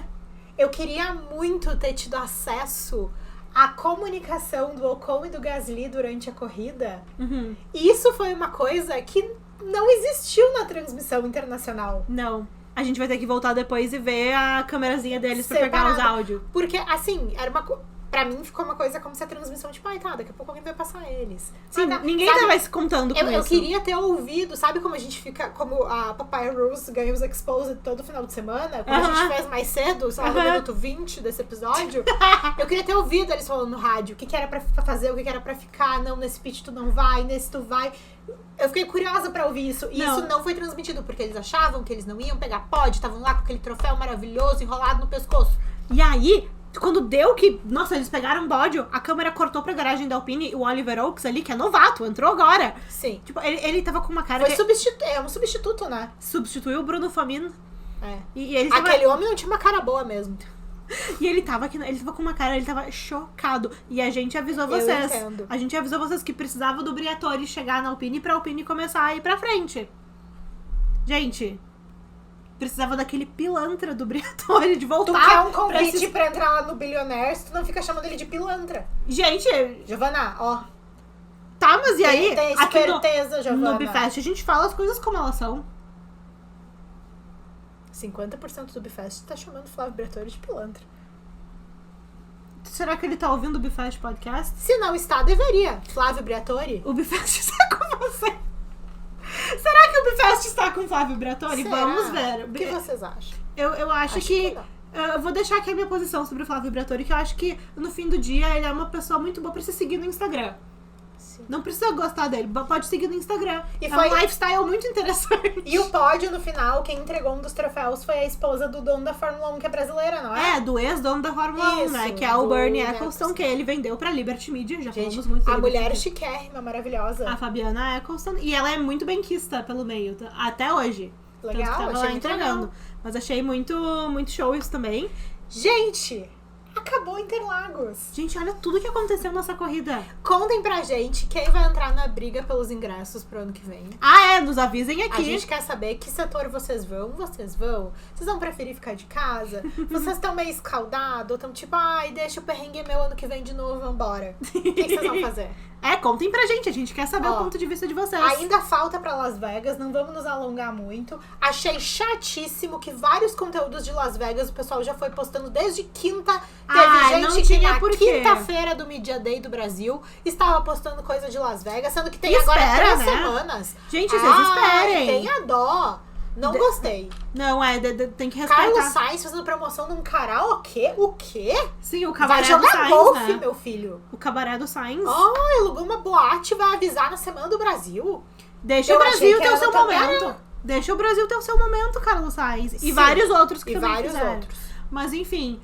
Eu queria muito ter tido acesso à comunicação do Ocon e do Gasly durante a corrida. Uhum. E isso foi uma coisa que não existiu na transmissão internacional. Não. A gente vai ter que voltar depois e ver a câmerazinha deles pra pegar os Separado. áudios. Porque, assim, era uma pra mim ficou uma coisa como se a transmissão, tipo, ai, tá, daqui a pouco alguém vai passar eles. Sim, Tá, ninguém sabe? tava se contando com Eu isso. queria ter ouvido, sabe como a gente fica, como a Papaya Rules ganha os Exposed todo final de semana, como a gente fez mais cedo, sei lá, no minuto 20 desse episódio, eu queria ter ouvido eles falando no rádio, o que era pra fazer, o que era pra ficar, não, nesse pitch tu não vai, nesse tu vai. Eu fiquei curiosa pra ouvir isso, e isso não foi transmitido, porque eles achavam que eles não iam pegar pódio, estavam lá com aquele troféu maravilhoso enrolado no pescoço. E aí, quando deu que, nossa, eles pegaram bódio, a câmera cortou pra garagem da Alpine e o Oliver Oaks ali, que é novato, entrou agora. Sim. Tipo, ele tava com uma cara Foi de... um substituto, né? Substituiu o Bruno Famin. É. E ele tava... Aquele homem não tinha uma cara boa mesmo. E ele tava com uma cara, ele tava chocado. E a gente avisou vocês. Eu entendo. A gente avisou vocês que precisava do Briatore chegar na Alpine pra Alpine começar a ir pra frente. Gente, precisava daquele pilantra do Briatore de voltar. Tu quer um convite pra entrar lá no Billionaires, tu não fica chamando ele de pilantra. Gente, Giovana, ó. tá, mas e aí? Tem Aqui esperteza, Giovana. no Bifest a gente fala as coisas como elas são. 50% do Bifest tá chamando o Flávio Briatore de pilantra. Será que ele tá ouvindo o Bifest Podcast? Se não está, deveria. Flávio Briatore? O Bifest está com você. Será que o Bifest está com o Flávio Briatore? Será? Vamos ver. O que vocês acham? Eu acho que não. eu vou deixar aqui a minha posição sobre o Flávio Briatore, que eu acho que no fim do dia ele é uma pessoa muito boa pra se seguir no Instagram. Sim. Não precisa gostar dele, pode seguir no Instagram. E é foi- um lifestyle muito interessante. E o pódio, no final, quem entregou um dos troféus foi a esposa do dono da Fórmula 1, que é brasileira, não é? É, do ex-dono da Fórmula 1, Isso, né? Que é o do Bernie Eccleston. Eccleston, que ele vendeu pra Liberty Media. Já Gente, falamos muito a sobre mulher é isso. chiquérrima, maravilhosa. A Fabiana Eccleston. E ela é muito benquista pelo meio, até hoje. Legal, Tanto que tava achei lá muito entregando. legal. Mas achei muito show isso também. Gente, acabou Interlagos. Gente, olha tudo que aconteceu nessa corrida. Contem pra gente quem vai entrar na briga pelos ingressos pro ano que vem. Ah, nos avisem aqui. A gente quer saber que setor vocês vão. Vocês vão preferir ficar de casa? Vocês estão meio escaldados? Estão tipo, ai, deixa o perrengue meu ano que vem de novo, vambora. O que vocês vão fazer? Contem pra gente. A gente quer saber o ponto de vista de vocês. Ainda falta pra Las Vegas, não vamos nos alongar muito. Achei chatíssimo que vários conteúdos de Las Vegas o pessoal já foi postando desde quinta. Teve não gente que tinha na porquê. quinta-feira do Media Day do Brasil estava postando coisa de Las Vegas, sendo que tem E agora espera, 3 né? semanas. Gente, vocês esperem. Tenha dó. Não gostei. Não, tem que respeitar. Carlos Sainz fazendo promoção num karaokê? O quê? Sim, o Vai cabaré do jogar Sainz, golfe, né? meu filho. O cabaré do Sainz. Oh, alugou uma boate e vai avisar na Semana do Brasil. Deixa eu o achei Brasil que ter o era seu no momento. Tangará. Deixa o Brasil ter o seu momento, Carlos Sainz. E Sim. vários outros que E também vários fizeram. outros. Mas enfim,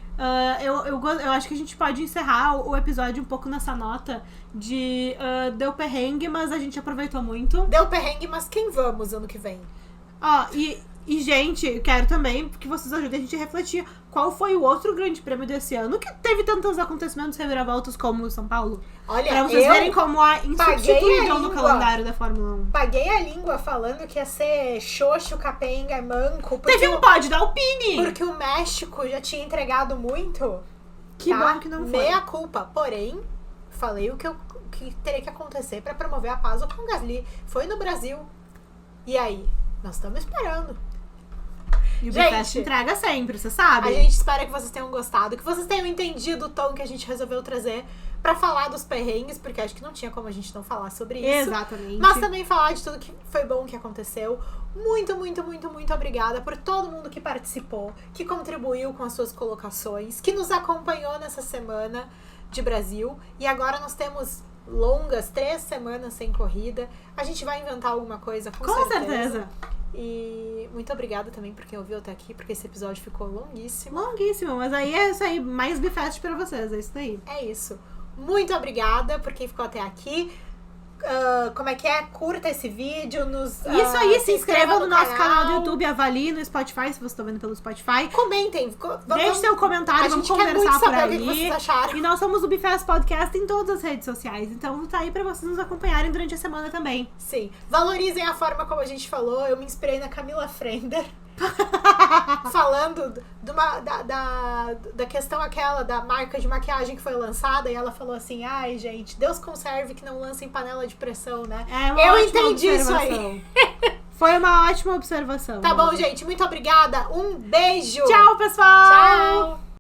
eu acho que a gente pode encerrar o episódio um pouco nessa nota de deu perrengue, mas a gente aproveitou muito. Deu perrengue, mas quem vamos ano que vem? Ó, e gente, quero também que vocês ajudem a gente a refletir qual foi o outro grande prêmio desse ano que teve tantos acontecimentos reviravoltas como o São Paulo. Olha, Pra vocês eu verem como é insubstituível no língua. calendário da Fórmula 1. paguei a língua falando que ia ser xoxo, capenga e manco. Porque Teve um pódio da Alpine! Porque o México já tinha entregado muito. Que tá? bom que não foi. Meia culpa. Porém, falei o que teria que acontecer pra promover a paz com o Gasly. Foi no Brasil. E aí? Nós estamos esperando. E o Gente, Bifest entrega sempre, você sabe? A gente espera que vocês tenham gostado, que vocês tenham entendido o tom que a gente resolveu trazer pra falar dos perrengues, porque acho que não tinha como a gente não falar sobre isso. Exatamente. Mas também falar de tudo que foi bom que aconteceu. Muito, muito, muito, muito obrigada por todo mundo que participou, que contribuiu com as suas colocações, que nos acompanhou nessa semana de Brasil. E agora nós temos longas 3 semanas sem corrida. A gente vai inventar alguma coisa, com certeza. E muito obrigada também por quem ouviu até aqui, porque esse episódio ficou longuíssimo. Longuíssimo, mas aí é isso aí, mais Bifest pra vocês, é isso daí. É isso. Muito obrigada por quem ficou até aqui. Como é que é? Curta esse vídeo. Isso aí, se inscreva no nosso canal do YouTube, avalie no Spotify, se você está vendo pelo Spotify. Comentem. Deixe seu comentário, vamos conversar por ali. O que vocês acharam. E nós somos o Bifest Podcast em todas as redes sociais, então tá aí pra vocês nos acompanharem durante a semana também. Sim. Valorizem a forma como a gente falou. Eu me inspirei na Camila Frender. Falando da questão aquela da marca de maquiagem que foi lançada, e ela falou assim: ai, gente, Deus conserve que não lancem panela de pressão, né? Eu entendi isso aí. Foi uma ótima observação. Tá bom, gente, muito obrigada. Um beijo. Tchau, pessoal. Tchau.